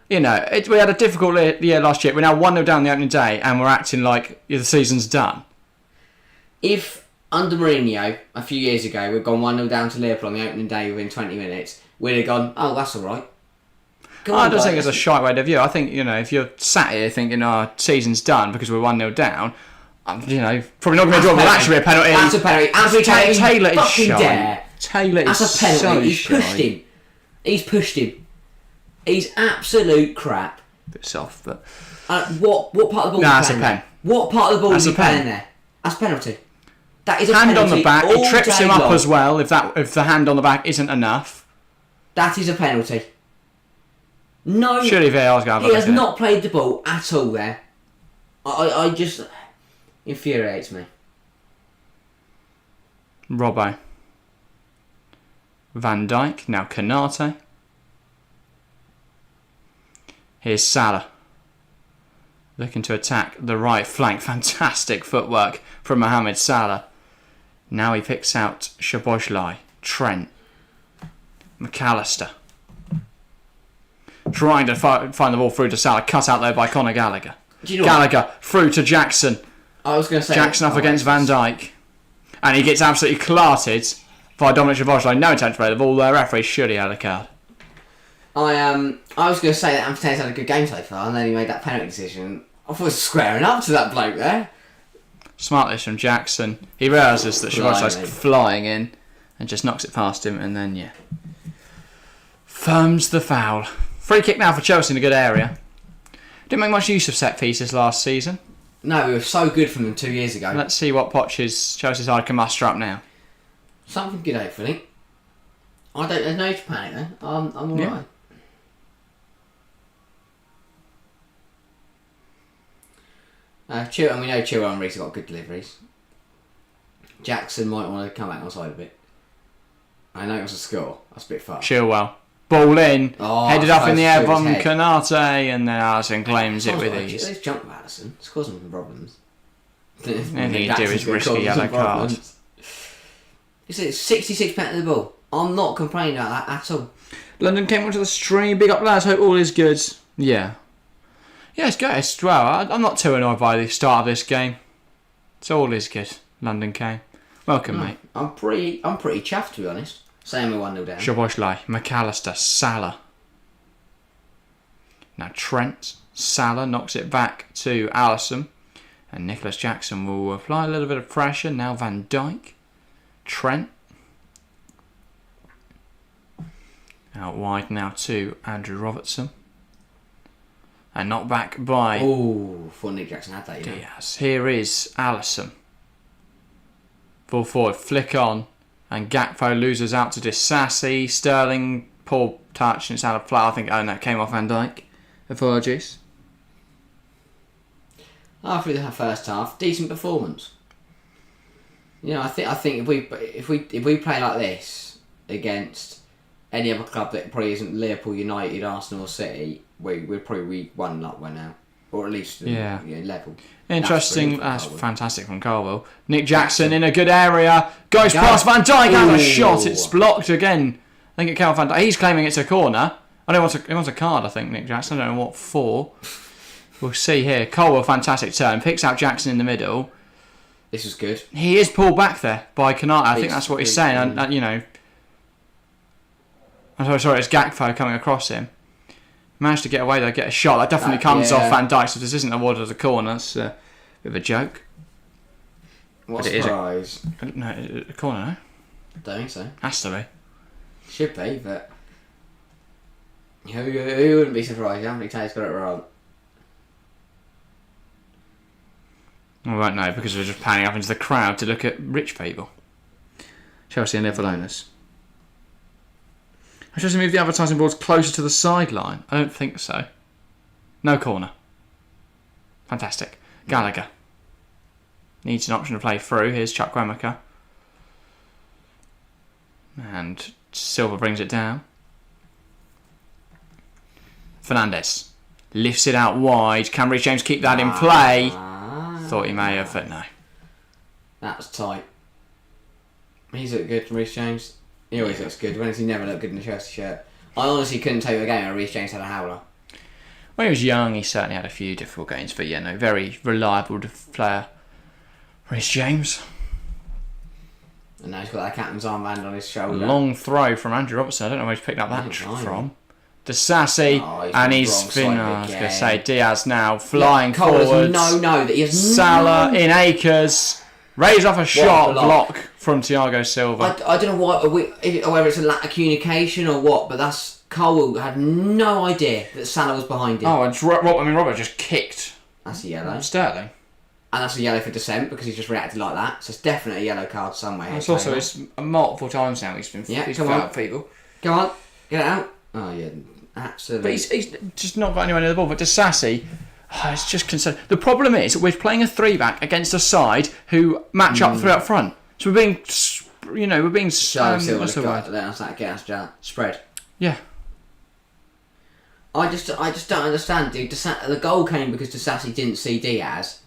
You know, we had a difficult year last year. We're now 1-0 down the opening day and we're acting like the season's done. If under Mourinho a few years ago we'd gone 1-0 down to Liverpool on the opening day within 20 minutes, we'd have gone, oh, that's all right. I don't think it's a shite way to view. I think, if you're sat here thinking our season's done because we're 1-0 down, probably not going to draw, but that should be a penalty. That's a penalty. Taylor is shy. Dare. Taylor is That's a penalty. so He's pushed him. He's absolute crap. Bit soft, but what part of the ball? Nah, that's a pen. What part of the ball is he That's a pen. playing there? That's a penalty. That is a hand penalty. on the back. It trips him up long. as well. If the hand on the back isn't enough, That is a penalty. No, surely VAR's going to he has not played the ball at all there. I just infuriates me. Robbo, Van Dijk, now Canate. Here's Salah. Looking to attack the right flank. Fantastic footwork from Mohamed Salah. Now he picks out Szoboszlai, Trent, McAllister. Trying to find the ball through to Salah. Cut out there by Conor Gallagher. Do you know Gallagher through to Jackson. I was going to say Jackson up against Van Dijk. And he gets absolutely clarted by Dominic Szoboszlai. No attempt to play the ball there. Referee should have had a card. I was going to say that Amstead's had a good game so far, and then he made that penalty decision. I thought he was squaring up to that bloke there. Smartness from Jackson. He realises that Szoboszlai's Blimey. flying in and just knocks it past him, and then, firms the foul. Free kick now for Chelsea in a good area. Didn't make much use of set pieces last season. No, we were so good from them 2 years ago. Let's see what Poch's Chelsea side can muster up now. Something good, hopefully. There's no need to panic then. I'm alright. Yeah. We know Chilwell and Reece have got good deliveries. Jackson might want to come back on side a bit. I know it was a score. That's a bit far. Chilwell. Ball in. Oh, headed up in the air close from to his head. Canate, and then Alisson claims it with ease. Those jump at Alisson. It's causing some problems. Anything you do is risk a yellow card. It's 66% of the ball. I'm not complaining about that at all. London came onto the stream. Big up, lads. Hope all is good. Yeah. Yeah, it's good. I'm not too annoyed by the start of this game. It's all is good. London came. Welcome, mate. I'm pretty chuffed, to be honest. Saying we're 1-0 down. Szoboszlai, McAllister, Salah. Now Trent, Salah knocks it back to Alisson. And Nicholas Jackson will apply a little bit of pressure. Now Van Dijk. Trent. Out wide now to Andrew Robertson. And knocked back by Oh, thought Nick Jackson had that, Diaz. Here is Alisson. Ball forward, flick on. And Gakpo loses out to Disassi. Sterling, poor touch, and it's out of play. I think, that came off Van Dijk. Apologies. After the first half, decent performance. I think if we play like this against any other club that probably isn't Liverpool, United, Arsenal, or City, we'd probably be 1-0 by now, or at least level. Interesting. That's fantastic from Carwell. Nick Jackson in a good area. Goes past Van Dijk. Has a shot. It's blocked again. I think it came off Van Dijk. He's claiming it's a corner. He wants a card, I think, Nick Jackson. I don't know what for. We'll see here. Colwell, fantastic turn. Picks out Jackson in the middle. This was good. He is pulled back there by Canate. I think that's what he's saying. I'm sorry, it's Gakpo coming across him. Managed to get away there, get a shot. That definitely comes off Van Dijk, so this isn't awarded as a corner. It's a bit of a joke. What But surprise? No, a corner, no? Don't think so. Has to be. Should be, but who wouldn't be surprised? Anthony Taylor's got it wrong. I won't know because we're just panning up into the crowd to look at rich people. Chelsea and Liverpool owners. Have Chelsea moved the advertising boards closer to the sideline? I don't think so. No corner. Fantastic. Gallagher. Needs an option to play through. Here's Chukwuemeka. And Silva brings it down. Fernandes lifts it out wide. Can Reece James keep that in play? Thought he may have, but no. That was tight. He's looked good, Reece James. He always looks good. When has he never looked good in a Chelsea shirt? I honestly couldn't tell you a game where Reece James had a howler. When he was young, he certainly had a few difficult games, but yeah, no, very reliable player. Reece James. And now he's got that captain's armband on his shoulder. Long throw from Andrew Robertson. I don't know where he's picked up that from. Disassi, and he's spinning. I was going to say Diaz now flying forwards. That he has Salah in acres. Raise off a shot block from Thiago Silva. I don't know whether it's a lack of communication or what, but that's Cole had no idea that Salah was behind him. Oh, and Robert just kicked. That's a yellow. Sterling. And that's a yellow for dissent because he's just reacted like that. So it's definitely a yellow card somewhere. It's multiple times now he's felt out people. Go on, get it out. Oh yeah, absolutely. But he's just not got anywhere near the ball. But Disassi, it's just concerned. The problem is we're playing a 3-back against a side who match up 3 up front. So we're being spread. Yeah. I just don't understand, dude. The goal came because Disassi didn't see Diaz,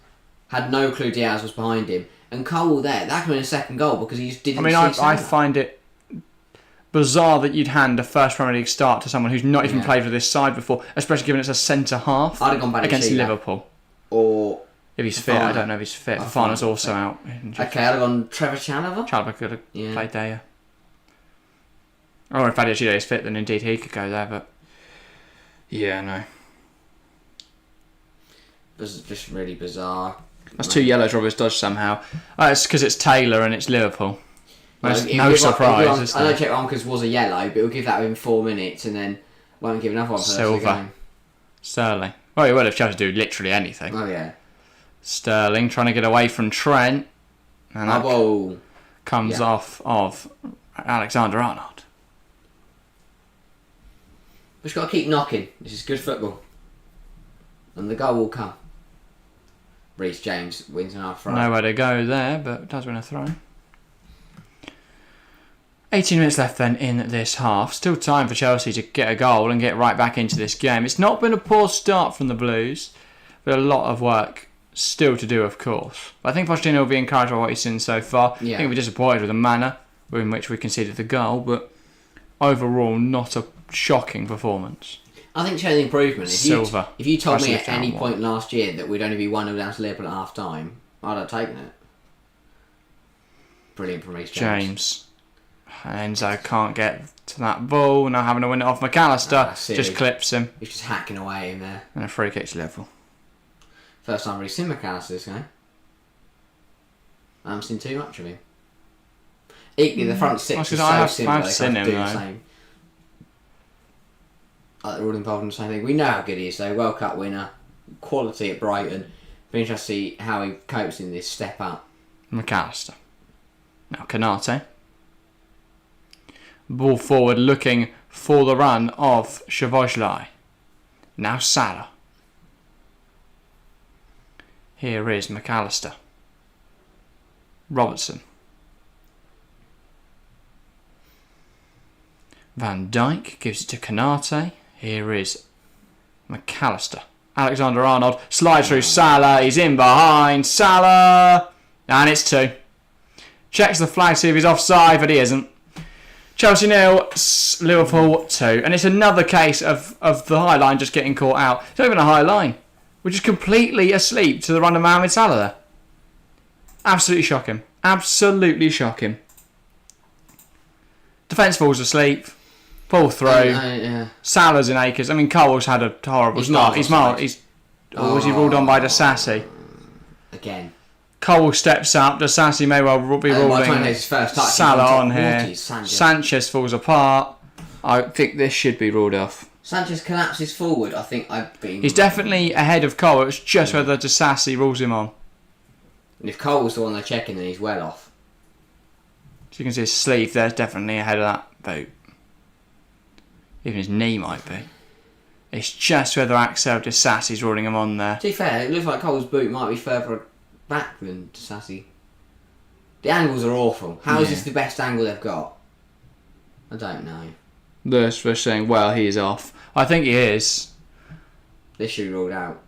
had no clue Diaz was behind him, and Cole there. That could have been a second goal because he just didn't. I find it bizarre that you'd hand a first Premier League start to someone who's not even played for this side before, especially given it's a centre half. I'd have gone back against Liverpool. Or if he's fit, I don't know if he's fit. Fafana's also out. Okay, I'd have gone Trevor Chalobah. Chalobah could have played there. Or if Adiachile is fit, then indeed he could go there. But yeah, no. This is just really bizarre. That's 2 yellows Robert's dodged somehow. It's because it's Taylor and it's Liverpool. No surprise. I know check Onkers was a yellow, but we'll give that within 4 minutes and then won't give another one for Silva. Sterling. Well, he will if Chelsea do literally anything. Oh, yeah. Sterling trying to get away from Trent. And that comes off of Alexander Arnold. We've got to keep knocking. This is good football. And the goal will come. Reece James wins an half throw. Nowhere to go there, but does win a throw. 18 minutes left then in this half. Still time for Chelsea to get a goal and get right back into this game. It's not been a poor start from the Blues, but a lot of work still to do, of course. But I think Pochettino will be encouraged by what he's seen so far. Yeah. I think we're disappointed with the manner in which we conceded the goal, but overall not a shocking performance. I think showing improvement. If you told me at any point last year that we'd only be 1-0 down to Liverpool at half time, I'd have taken it. Brilliant from Reece James. Enzo can't get to that ball. Now having to win it off McAllister. Just clips him. He's just hacking away in there. And a free kick to Liverpool. First time I've really seen McAllister this game. I haven't seen too much of him. Equally, the front six is so simple. I've seen him though. They're all involved in the same thing. We know how good he is though. World Cup winner. Quality at Brighton. Be interested to see how he copes in this step up. McAllister. Now Canate. Ball forward looking for the run of Szoboszlai. Now Salah. Here is McAllister. Robertson. Van Dijk gives it to Canate. Here is McAllister. Alexander Arnold slides through Salah. He's in behind. Salah. And it's 2. Checks the flag, see if he's offside, but he isn't. Chelsea 0, Liverpool 2. And it's another case of the high line just getting caught out. It's not even a high line. We're just completely asleep to the run of Mohamed Salah there. Absolutely shocking. Absolutely shocking. Defence falls asleep. Pull through. Salah's in acres. I mean, Cole's had a horrible start. Was he ruled on by Disassi? Again. Cole steps up. Disassi may well be ruling Salah on here. Sanchez falls apart. I think this should be ruled off. Sanchez collapses forward. I think he's definitely ahead of Cole. It's just whether Disassi rules him on. And if Cole was the one they're checking, then he's well off. So you can see his sleeve there's definitely ahead of that boot. Even his knee might be. It's just whether Axel Disassi's ruling him on there. To be fair, it looks like Cole's boot might be further back than Disassi. The angles are awful. How is this the best angle they've got? I don't know. Lewis was saying, well, he is off. I think he is. This should be ruled out.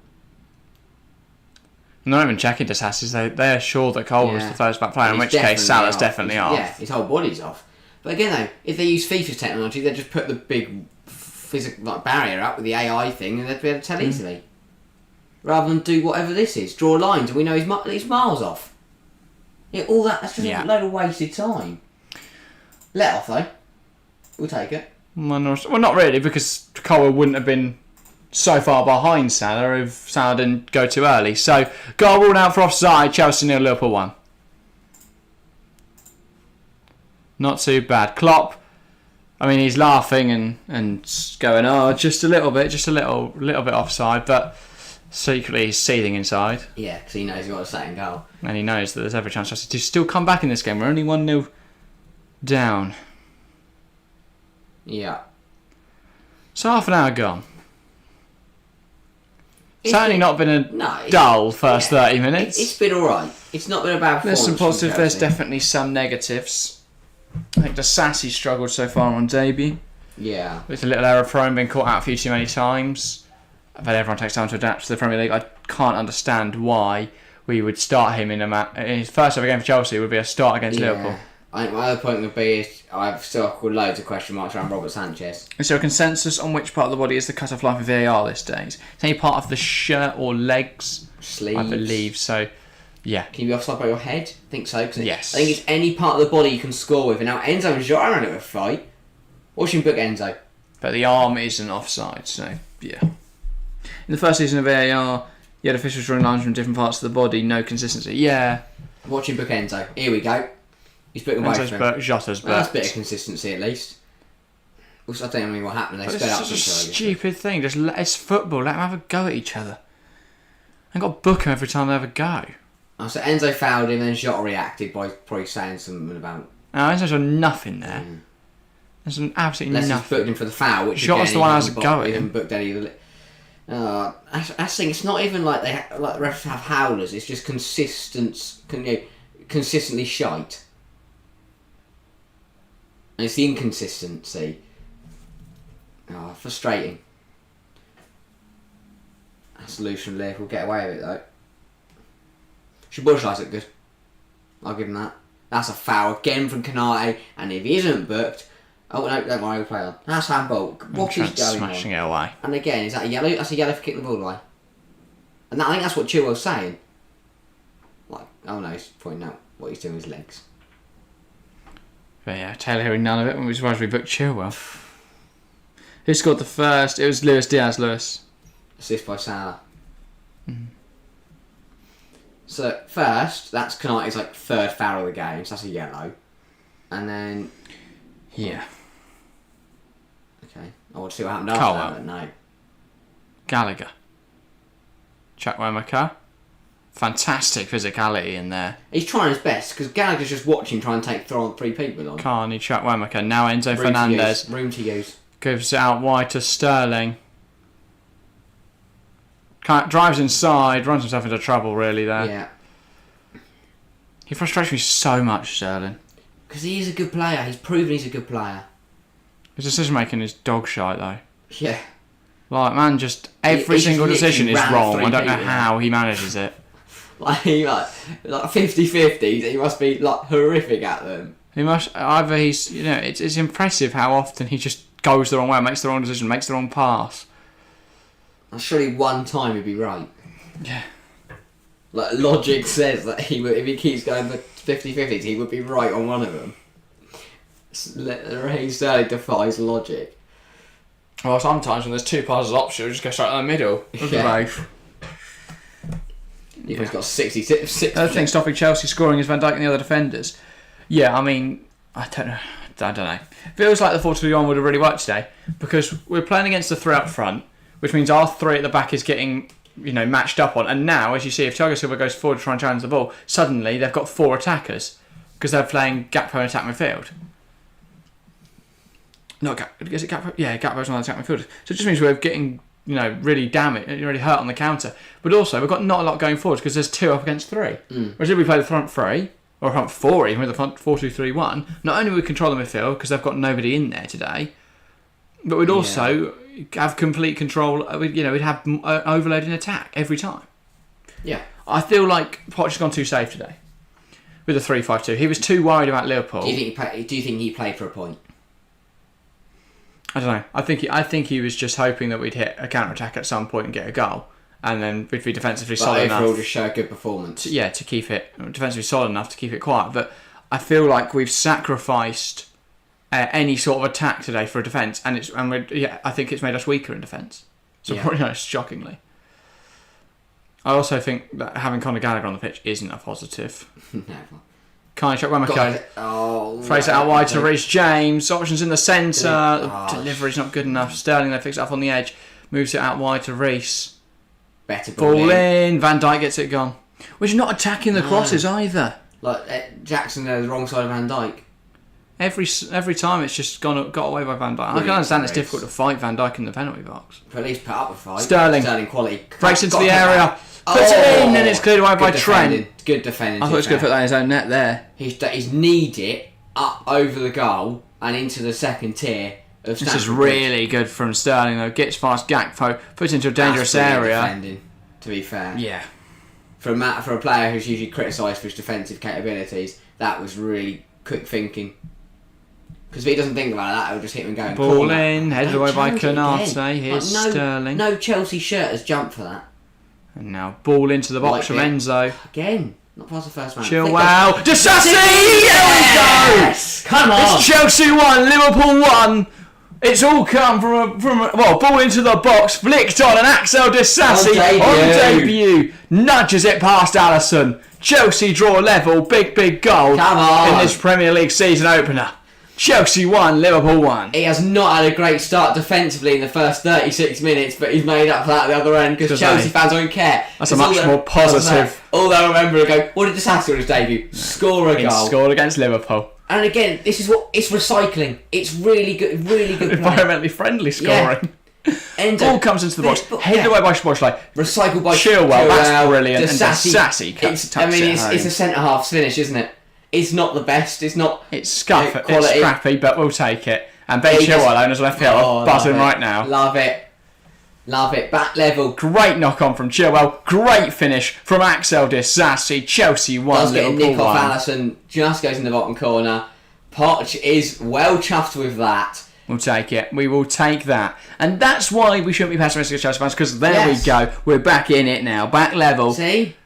I'm not even checking Disasses. They're sure that Cole was the first back player, in which case Salah's definitely off. Yeah, his whole body's off. But again, though, if they use FIFA's technology, they'd just put the big physical barrier up with the AI thing and they'd be able to tell easily. Rather than do whatever this is. Draw lines and we know he's miles off. Yeah, all that's just a load of wasted time. Let off, though. We'll take it. Well, not really, because Cole wouldn't have been so far behind Salah if Salah didn't go too early. So, goal ruled out for offside. Chelsea 0, Liverpool 1. Not too bad. Klopp, I mean, he's laughing and going, oh, just a little bit offside, but secretly he's seething inside. Yeah, because he knows he's got a second goal. And he knows that there's every chance Chelsea to still come back in this game. We're only 1-0 down. Yeah. So half an hour gone. Certainly not been a dull first 30 minutes. It's been alright. It's not been a bad performance. There's some positives, there's definitely some negatives. I think the Sassy struggled so far on debut. Yeah. With a little error prone, being caught out a few too many times. But everyone takes time to adapt to the Premier League. I can't understand why we would start him in his first ever game for Chelsea would be a start against Liverpool. I think my other point would be I've still got loads of question marks around Robert Sanchez. Is there a consensus on which part of the body is the cut-off line for VAR these days? Is any part of the shirt or legs? Sleeves? I believe so. Yeah. Can you be offside by your head? I think so. Yes. I think it's any part of the body you can score with. And now Enzo and Jota are in a fight. Watch him book Enzo. But the arm isn't offside, so yeah. In the first season of VAR, you had officials drawing lines from different parts of the body, no consistency. Yeah. Watch him book Enzo. Here we go. He's booking away from him. Jota's That's a bit of consistency at least. Also, I don't know what happened. They sped up. It's such a stupid thing. It's football. Let them have a go at each other. And got to book them every time they have a go. Oh, so Enzo fouled him, then Jota reacted by probably saying something about. No, Enzo's done nothing there. There's absolutely nothing. He's booked him for the foul, which Jota's the one who has a go at him. him. Booked any of the. I think it's not even like the refs have howlers. It's just consistently shite. And it's the inconsistency. Oh, frustrating. That's a loose from Liverpool. Get away with it though. Szoboszlai's look good. I'll give him that. That's a foul again from Canate, and if he isn't booked, oh no, don't worry, we'll play on. That's handball. What is going smashing it away. And again, is that a yellow? That's a yellow for kicking the ball away. And I think that's what Chilwell's saying. Like, oh no, he's pointing out what he's doing with his legs. But yeah, Taylor hearing none of it when we surprised we booked Chilwell. Who scored the first? It was Luis Diaz. Assist by Salah. So first, that's Canate's like third foul of the game, so that's a yellow. And then yeah. Okay. I want to see what happened after that, but no. Gallagher. Chukwuemeka. Fantastic physicality in there. He's trying his best because Gallagher's just watching, trying to take three people on. Carney, Chukwuemeka. Now Enzo Fernandez. Room to use. Gives it out wide to Sterling. Drives inside, runs himself into trouble really there. Yeah. He frustrates me so much, Sterling. Because he is a good player. He's proven he's a good player. His decision making is dog shite though. Yeah. Like, man, just every single decision is wrong. I don't know how he manages it. Like 50-50, he must be like horrific at them. He must either it's impressive how often he just goes the wrong way, makes the wrong decision, makes the wrong pass. Surely one time he'd be right. Yeah. Like logic says that he would, if he keeps going for 50-50s, he would be right on one of them. Raheem Sterling defies logic. Well, sometimes when there's two passes option, we just go straight in the middle. Both. He's got 66. The other thing stopping Chelsea scoring is Van Dijk and the other defenders. Yeah, I mean, I don't know. Feels like the 4-2-1 would have really worked today because we're playing against the three up front, which means our three at the back is getting matched up on. And now, as you see, if Thiago Silva goes forward to try and challenge the ball, suddenly they've got four attackers because they're playing Gakpo and attack midfield. No, is it Gakpo? Yeah, Gakpo's on the attack midfield. So it just means we're getting really damaged, really hurt on the counter. But also, we've got not a lot going forward because there's two up against three. Whereas if we play the front three, or front four even with a 4-2-3-1, not only would we control the midfield because they've got nobody in there today, but we'd also have complete control. We'd have overload in attack every time. Yeah. I feel like Poch has gone too safe today with a 3-5-2. He was too worried about Liverpool. Do you think he played for a point? I don't know. I think he was just hoping that we'd hit a counter attack at some point and get a goal, and then we'd be defensively solid enough. Overall, just show a good performance. To keep it defensively solid enough to keep it quiet. But I feel like we've sacrificed any sort of attack today for a defence, I think it's made us weaker in defence. So probably honest, shockingly. I also think that having Conor Gallagher on the pitch isn't a positive. Never. Kind of Fraser out wide to Reece James. Options in the centre. Delivery's not good enough. Sterling then picks it up on the edge. Moves it out wide to Reece. Better ball in. Van Dijk gets it gone. Which is not attacking the crosses either. Like Jackson there, the wrong side of Van Dijk. Every time it's just got away by Van Dijk. I can understand it's difficult to fight Van Dijk in the penalty box. But at least put up a fight. Sterling quality. Breaks into the area. Puts it in and it's cleared away by Trent. Good defending. I thought he was going to put that in his own net there. He's kneed it up over the goal and into the second tier of Stamford This is really good from Sterling though. Gets past Gakpo, puts it into a dangerous area. Defending, to be fair. Yeah. For a player who's usually criticised for his defensive capabilities, that was really quick thinking. Because if he doesn't think about that, he'll just hit him going. Ball in, headed away by Konate. Here's Sterling. No Chelsea shirt has jumped for that. And now ball into the box from Enzo. Again, not past the first man. Chilwell. Disassi! Yes! Come on! It's Chelsea 1, Liverpool 1. It's all come from a ball into the box, flicked on, and Axel Disassi on debut nudges it past Alisson. Chelsea draw level, big goal in this Premier League season opener. Chelsea 1, Liverpool 1. He has not had a great start defensively in the first 36 minutes, but he's made up for that at the other end because Chelsea fans don't care. That's a much more positive. All they'll remember is go, what did Disassi on his debut? Score a goal. Scored against Liverpool. And again, this is it's recycling. It's really good Environmentally friendly scoring. Yeah. Ball comes into the box, headed away by Watchalong. Recycled by Chilwell, that's brilliant. Disassi it's a centre-half's finish, isn't it? It's not the best. It's not. It's scrappy, but we'll take it. And Ben Chilwell on his left heel, buzzing right now. Love it. Back level. Great knock on from Chilwell. Great finish from Axel Disassi. Chelsea 1, Liverpool 1. Does get a nick off Alisson. Just goes in the bottom corner. Poch is well chuffed with that. We'll take it. We will take that. And that's why we shouldn't be pessimistic as Chelsea fans, because there we go. We're back in it now. Back level. See?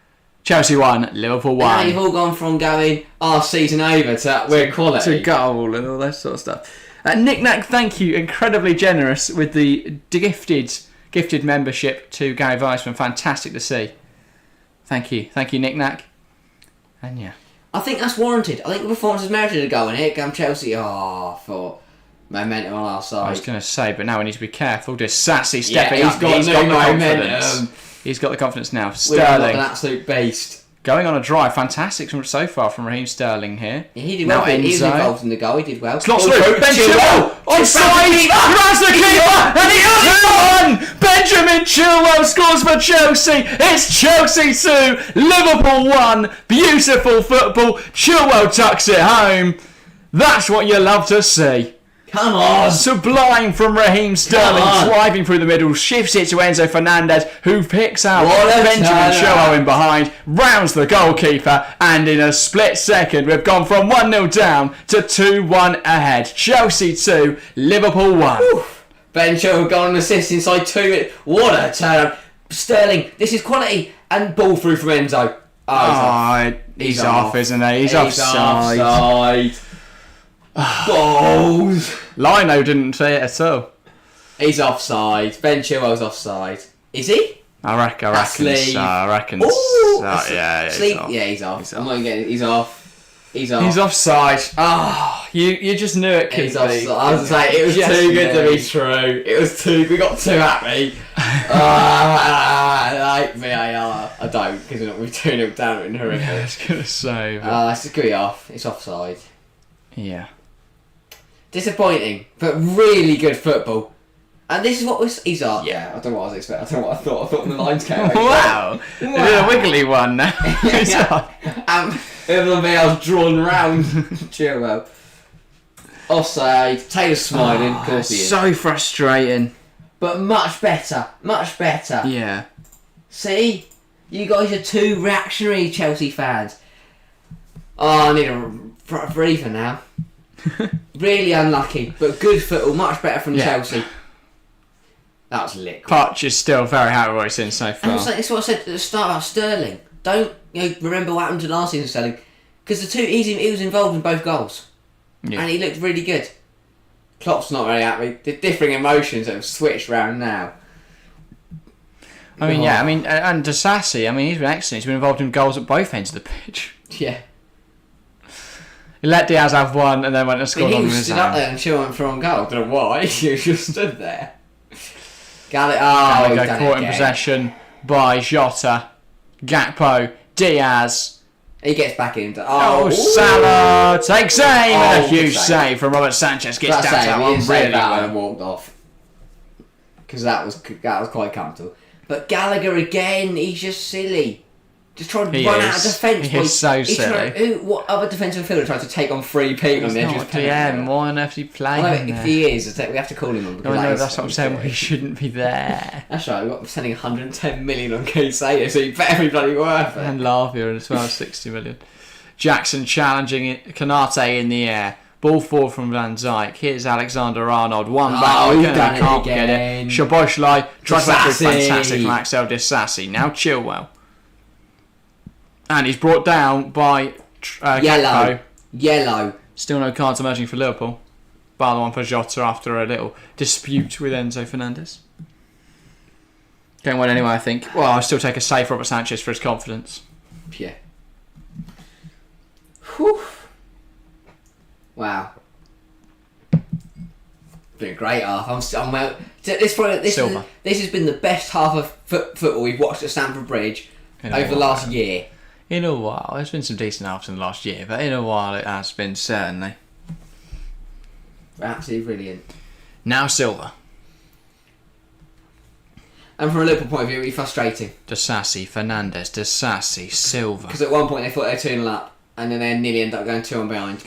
Chelsea 1, Liverpool 1. Now you've all gone from going, season over, to we're quality. To goal and all that sort of stuff. Nick Nack, thank you. Incredibly generous with the gifted membership to Gary Weissman. Fantastic to see. Thank you, Nick Nack. And yeah. I think that's warranted. I think the performance has merited a goal, and here come Chelsea. For momentum on our side. I was going to say, but now we need to be careful. Disassi stepping up. He's got the confidence. He's got the confidence now. Sterling. An absolute beast. Going on a drive. Fantastic so far from Raheem Sterling here. Yeah, he did well. He was involved in the goal. He did well. Slots through. Ben Chilwell. Onside. Grabs the keeper. And he's 2-1. Benjamin Chilwell scores for Chelsea. It's Chelsea 2. Liverpool 1. Beautiful football. Chilwell tucks it home. That's what you love to see. Come on! Sublime from Raheem Sterling, driving through the middle, shifts it to Enzo Fernandez, who picks out Benjamin Chilwell in behind, rounds the goalkeeper, and in a split second, we've gone from 1-0 down to 2-1 ahead. Chelsea 2, Liverpool 1. Oof. Ben Chilwell got an assist inside 2 minutes. What a turn! Sterling, this is quality, and ball through from Enzo. He's off, isn't he? He's offside. Balls! Lino didn't say it at all. He's offside. Ben Chilwell's offside. Is he? I reckon so. Yeah, Sleep. He's off. I'm not getting it. He's off. He's offside. You just knew it could be. Offside. I was saying it was too good to be true. It was too. We got too happy. Like VAR. I don't, because we're 2-0 down in horrific. Yeah, I was gonna say. It's going to be off. It's offside. Yeah. Disappointing, but really good football. And this is what he's on. Yeah, I don't know what I was expecting. I don't know what I thought the lines came out. Wow. They did a wiggly one now. Everybody else drawn round Chilwell. Offside. Taylor's smiling. Of course he is. So frustrating. But much better. Much better. Yeah. See? You guys are two reactionary Chelsea fans. Oh, I need a breather now. Really unlucky, but good football. Much better from Chelsea. That was liquid. Poch is still very happy with what he's seen so far. And it's what I said at the start about Sterling. Don't remember what happened to last season, Sterling. Because he was involved in both goals. Yeah. And he looked really good. Klopp's not very happy. The differing emotions have switched round now. I mean, and Disasi, he's been excellent. He's been involved in goals at both ends of the pitch. Yeah. He let Diaz have one and then went and scored on He his stood own. up there and chilled for on goal. I don't know why. He just stood there. Gallagher caught in possession by Jota, Gakpo, Diaz. He gets back into. Salah takes aim and a huge save from Robert Sanchez. Gets down to that one really well. And walked off. Because that was quite comfortable. But Gallagher again, he's just silly. Just trying to run out of defence. He is so silly. What other defensive fielder tries to take on 3 people on the edge of the DM? Why on earth is he playing? If he is, we have to call him on. No, that's what I'm saying. He shouldn't be there. That's right. We're spending 110 million on Caicedo, so he better be bloody worth it. And Lavia as well, 60 million. Jackson challenging Kanate in the air. Ball forward from Van Dijk. Here's Alexander Arnold. One back. Can't get it. Szoboszlai tries back through. Fantastic from Axel Disasi. Now Chilwell. And he's brought down by Yellow. Still no cards emerging for Liverpool. Bar the one for Jota after a little dispute with Enzo Fernandez. Don't win anyway, I think. Well, I'll still take a save for Robert Sanchez for his confidence. Yeah. Whew. Wow. Been a great half. I'm well. This has been the best half of football we've watched at Stamford Bridge over the last year. In a while. There's been some decent halves in the last year, but in a while it has been, certainly. Absolutely brilliant. Now Silva. And from a Liverpool point of view, it'd be frustrating. Disasi, Fernandez, Disasi, Silva. Because at one point they thought they were 2-0 up, and then they nearly ended up going 2-1 behind.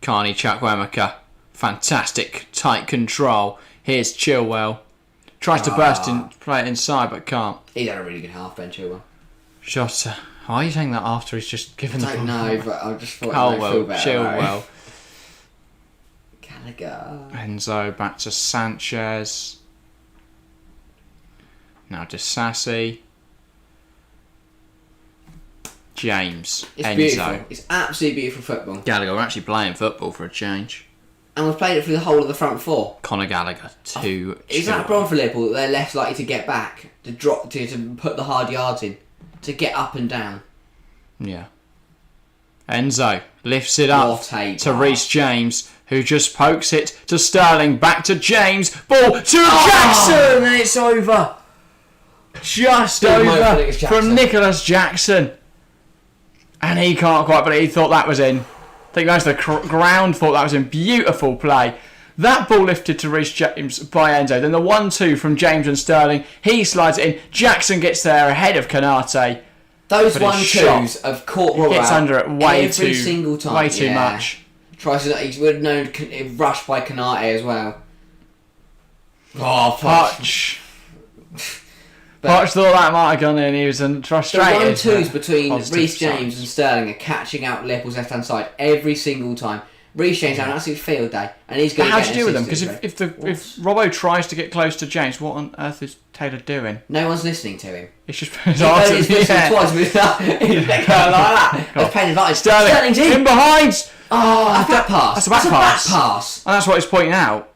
Carney Chukwuemeka. Fantastic, tight control. Here's Chilwell. Tries to burst in, play it inside, but can't. He's had a really good half, Ben Chilwell. Jota. Why are you saying that after he's just given the ball? I don't know, but I just thought it might feel better. Chilwell. Gallagher. Enzo back to Sanchez. Now Disasi. James. It's Enzo. beautiful. It's absolutely beautiful football. Gallagher, we're actually playing football for a change. And we've played it through the whole of the front four. Conor Gallagher to Is that a problem for Liverpool that they're less likely to get back, to drop, to put the hard yards in, to get up and down? Yeah. Enzo lifts it up to Reece James, who just pokes it to Sterling. Back to James. Ball to Jackson, and it's over. Just over from Nicholas Jackson. And he can't quite believe he thought that was in. I think most of the ground thought that was in. Beautiful play. That ball lifted to Reece James by Enzo. Then the 1-2 from James and Sterling. He slides it in. Jackson gets there ahead of Kanate. Those 1-2s have caught Rob gets under it way every too single time. Way too much. Tries to. He would have known rushed by Kanate as well. Oh, Poch. Poch thought that might have gone in. He was frustrated. The 1-2s between Reece James and Sterling are catching out Liverpool's left hand side every single time. Reece James had an absolute field day, and he's going to. How do you deal with them? Because if Robbo tries to get close to James, what on earth is Taylor doing? No one's listening to him. It's just put his arms in the air. Twice with that. He's like that. That's paying advantage. Sterling's in behind. Oh, that's a back pass. That's a back pass. And that's what he's pointing out.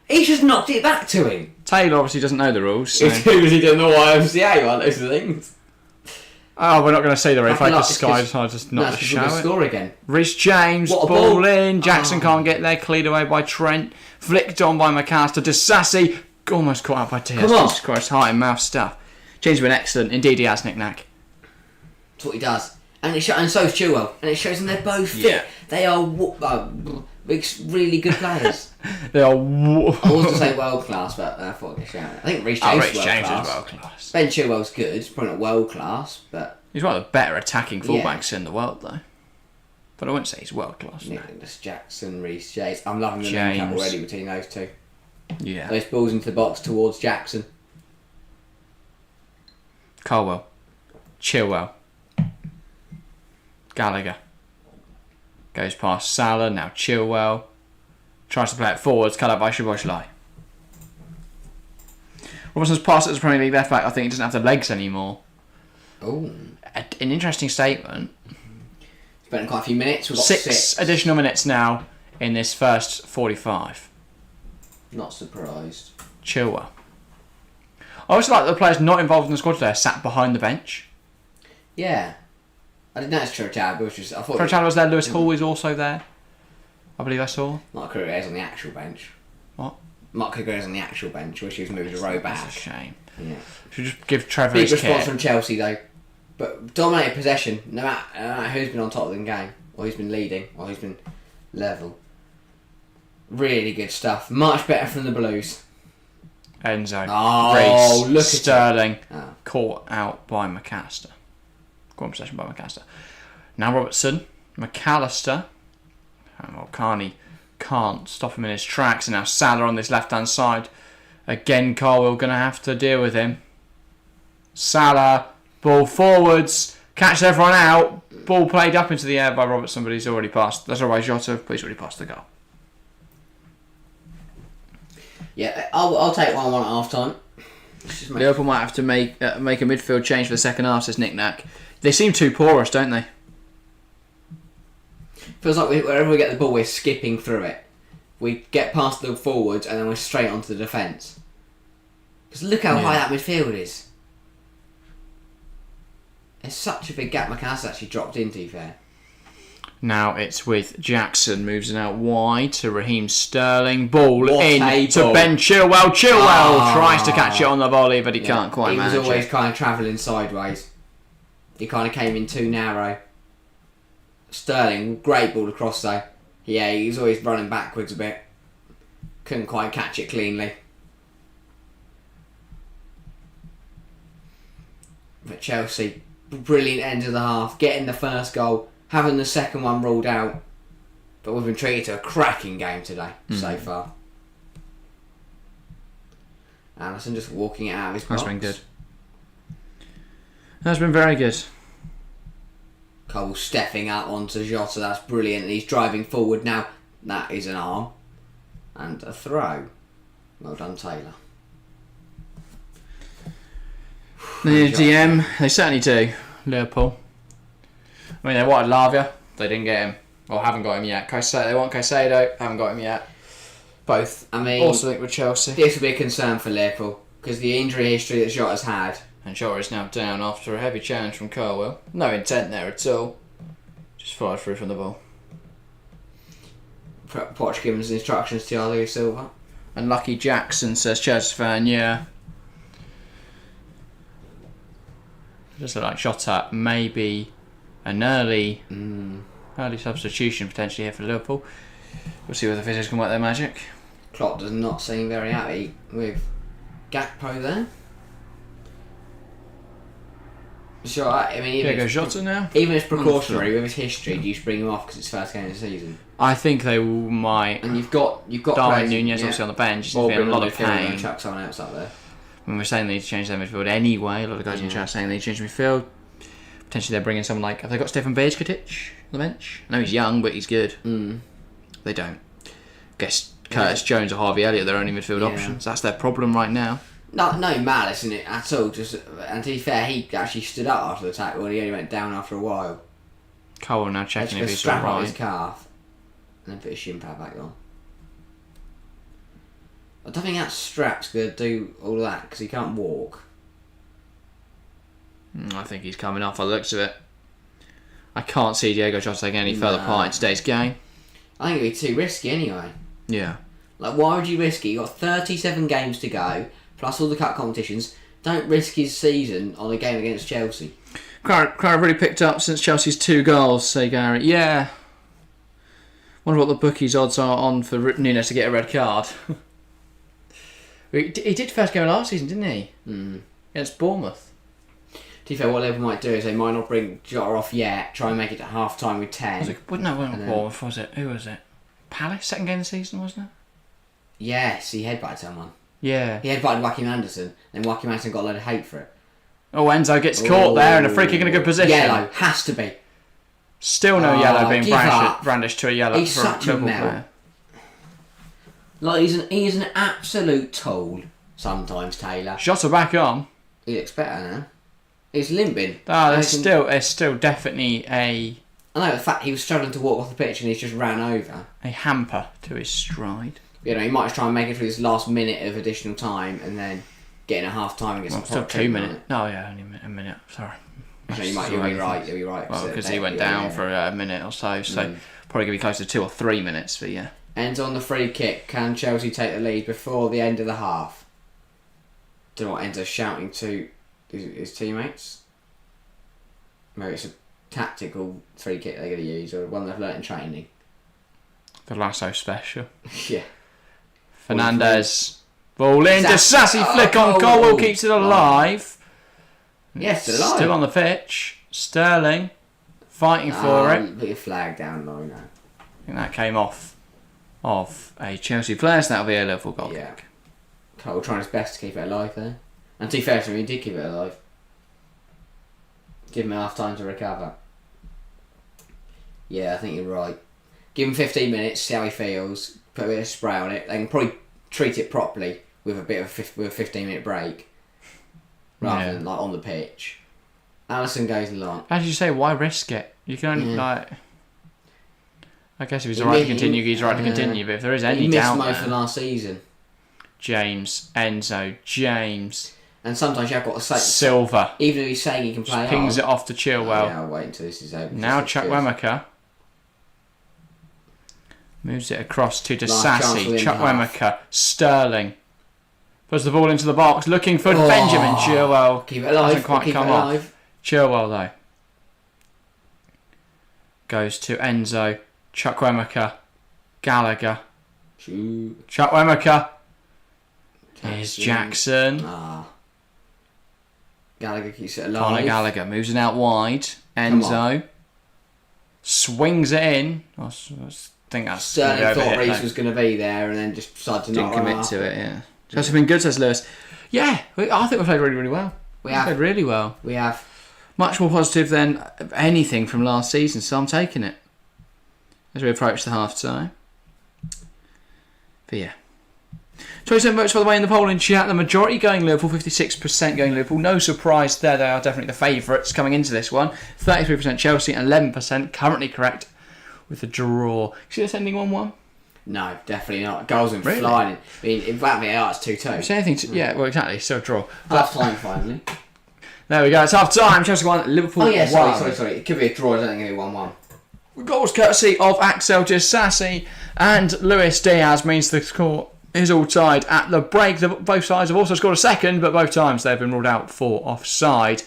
He just knocked it back to him. Taylor obviously doesn't know the rules. So. He doesn't know YMCA on those things. Oh, we're not going to say the replay because Sky decided just not to show it. Score again. Reece James, ball in. Jackson can't get there. Cleared away by Trent. Flicked on by McAllister. Disasi. Almost caught out by Diaz. Come on. Jesus Christ, heart and mouth stuff. James has been excellent. Indeed, he has, Nick-Nack. That's what he does. And so is Chilwell. And it shows them they're both fit. Yeah. They are really good players. They are. I was going to say world class, but I thought I'd get shout. I think Reece James is world class. Ben Chilwell's good. He's probably not world class, but he's one of the better attacking fullbacks in the world, though. But I wouldn't say he's world class. No. Nicholas Jackson, Reece James. I'm loving the link up already between those two. Yeah. Those balls into the box towards Jackson. Colwell. Chilwell. Gallagher. Goes past Salah, now Chilwell. Tries to play it forwards, cut out by Szoboszlai. Robertson's passed as a Premier League left back. I think he doesn't have the legs anymore. Oh. An interesting statement. Spent quite a few minutes. We've got six additional minutes now in this first 45. Not surprised. Chilwell. I also like that the players not involved in the squad today are sat behind the bench. Yeah. I didn't notice Trochad, which was... I thought Trochad was there, Lewis Hall is also there. I believe I saw. Mark Kruger's on the actual bench. What? Mark Kruger's on the actual bench, which he was moved a row back. That's a shame. Yeah. Should just give Trevor Big his response kit. from Chelsea, though. But dominated possession, no matter who's been on top of the game, or who's been leading, or who's been level. Really good stuff. Much better from the Blues. Enzo. Oh, Reece. look at Sterling. Oh. Caught out by McAllister. Caught in possession by McAllister. Now Robertson. McAllister. Well, Carney can't stop him in his tracks. And now Salah on this left-hand side. Again, Colwell going to have to deal with him. Salah. Ball forwards. Catches everyone out. Ball played up into the air by Robertson, but he's already passed. That's all right, Jota, but he's already passed the goal. Yeah, I'll take 1-1 at half-time. Liverpool might have to make a midfield change for the second half, says Nick Nack. They seem too porous, don't they? Feels like wherever we get the ball, we're skipping through it. We get past the forwards and then we're straight onto the defence. Because look how high that midfield is. There's such a big gap. McAllister actually dropped in, to be fair. Now it's with Jackson, moves it out wide to Raheem Sterling. Ball What in a to ball. Ben Chilwell. Chilwell tries to catch it on the volley, but he can't quite manage it. He was always kind of travelling sideways. He kind of came in too narrow. Sterling, great ball across though. Yeah, he was always running backwards a bit. Couldn't quite catch it cleanly. But Chelsea, brilliant end of the half, getting the first goal, having the second one ruled out. But we've been treated to a cracking game today so far. Alisson just walking it out of his box. That's been good. That's been very good. Cole stepping out onto Jota, that's brilliant. And he's driving forward now. That is an arm. And a throw. Well done, Taylor. They need a DM. They certainly do. Liverpool. I mean, they wanted Lavia. They didn't get him. Or haven't got him yet. Caicedo, they want Caicedo. Haven't got him yet. Both. I mean, also linked with Chelsea. This will be a concern for Liverpool. Because the injury history that Jota's had. And Jota is now down after a heavy challenge from Colwell. No intent there at all. Just fired through from the ball. Poch giving us instructions to Thiago Silva. And Lucky Jackson says Chelsea fan, yeah. Just like Jota, maybe an early substitution potentially here for Liverpool. We'll see whether the physics can work their magic. Klopp does not seem very happy with Gakpo there. Sure, I mean, Here goes Jota now. even if it's precautionary with his history, do you just bring him off because it's first game of the season? I think they might. And you've got Darwin players, Nunez obviously on the bench. He's Or been in a lot of midfield and pain. chuck someone else up there. When we're saying they need to change their midfield anyway, a lot of guys in the chat saying they need to change midfield. Potentially they're bringing someone like... Have they got Stefan Bajkatic on the bench? I know he's young, but he's good. They don't. Guess Curtis Jones or Harvey Elliott are their only midfield options. That's their problem right now. No malice in it at all. Just and to be fair, he actually stood up after the tackle and he only went down after a while. Cole now checking if he's strap on alright. his calf and then put his shin pad back on. I don't think that strap's going to do all of that because he can't walk. I think he's coming off by the looks of it. I can't see Diego Jota taking any further part in today's game. I think it'd be too risky anyway. Yeah. Like, why would you risk it? You've got 37 games to go, plus all the cup competitions. Don't risk his season on a game against Chelsea. Crowd really picked up since Chelsea's 2 goals, say Gary. Yeah. Wonder what the bookies' odds are on for Nunes to get a red card. He did first game of last season, didn't he? Against Bournemouth. To be fair, what Liverpool might do is they might not bring Jota off yet, try and make it to half time with 10. Was it? Who was it? Palace, second game of the season, wasn't it? Yes, he headbutted someone. Yeah. He headbutted Joaquin Anderson, then Joaquin Anderson got a load of hate for it. Oh, Enzo gets caught there and a free kick in a good position. Yellow, has to be. Still no yellow being brandished to a yellow. He's such a melt. Like, he's an absolute tool sometimes, Taylor. Jota back on. He looks better now. He's limping. There's still definitely I know, the fact he was struggling to walk off the pitch and he's just ran over. a hamper to his stride. You know, he might try and make it through this last minute of additional time and then get in a half time and get some Still 2 minutes. No, yeah, only a minute. Sorry. So you'll be right. You'll be right. Well, because he went down for a minute or so, probably going to be close to 2 or 3 minutes. But yeah. Ends on the free kick. Can Chelsea take the lead before the end of the half? Don't know what Enzo's shouting to his teammates. Maybe it's a tactical free kick they're going to use, or one they've learnt in training. The Lasso special. Yeah. Fernandez. Ball in. Sassy flick on Colwell keeps it alive. Yes, alive. Still on the pitch. Sterling fighting for it. Put your flag down low now. I think that came off of a Chelsea player, so that'll be a Liverpool goal kick. Cole trying his best to keep it alive there. And to be fair to him, he did keep it alive. Give him half time to recover. Yeah, I think you're right. Give him 15 minutes, see how he feels, put a bit of spray on it. They can probably treat it properly with a 15-minute break rather than like on the pitch. Alisson goes along. As you say, why risk it? You can only I guess if he's alright to continue, he's right to continue. But if there is any doubt, he missed most of last season. Enzo James, and sometimes you have got to say Silva. Even if he's saying he can play, pings it off to Chilwell. Yeah, I'll wait until this is over. Now Chukwuemeka moves it across to Disasi. Chukwuemeka, Sterling puts the ball into the box, looking for Benjamin Chilwell. Keep it alive. Doesn't quite come off. Chilwell though goes to Enzo. Chukwuemeka, Gallagher. Chukwuemeka. Here's Jackson. Gallagher keeps it alive. Conor Gallagher moves it out wide. Enzo swings it in. I think that's Sterling thought Reece was going to be there and then just decided to not commit to it. Yeah, Chelsea have been good, says Lewis. Yeah, I think we played really, really well. We played really well. We have much more positive than anything from last season, so I'm taking it as we approach the half time. But yeah. 27 votes, by the way, in the poll in chat. The majority going Liverpool, 56% going Liverpool. No surprise there. They are definitely the favourites coming into this one. 33% Chelsea and 11% currently correct with a draw. See this ending 1-1? No, definitely not. Goals and flying. I mean, in fact, it's 2-2. Say anything yeah, well, exactly. Still a draw. Half time, finally. There we go. It's half time. Chelsea 1, Liverpool 1. Sorry. It could be a draw. I don't think it'll be 1-1. Goals courtesy of Axel Disasi and Luis Diaz means the score is all tied at the break. Both sides have also scored a second, but both times they've been ruled out for offside.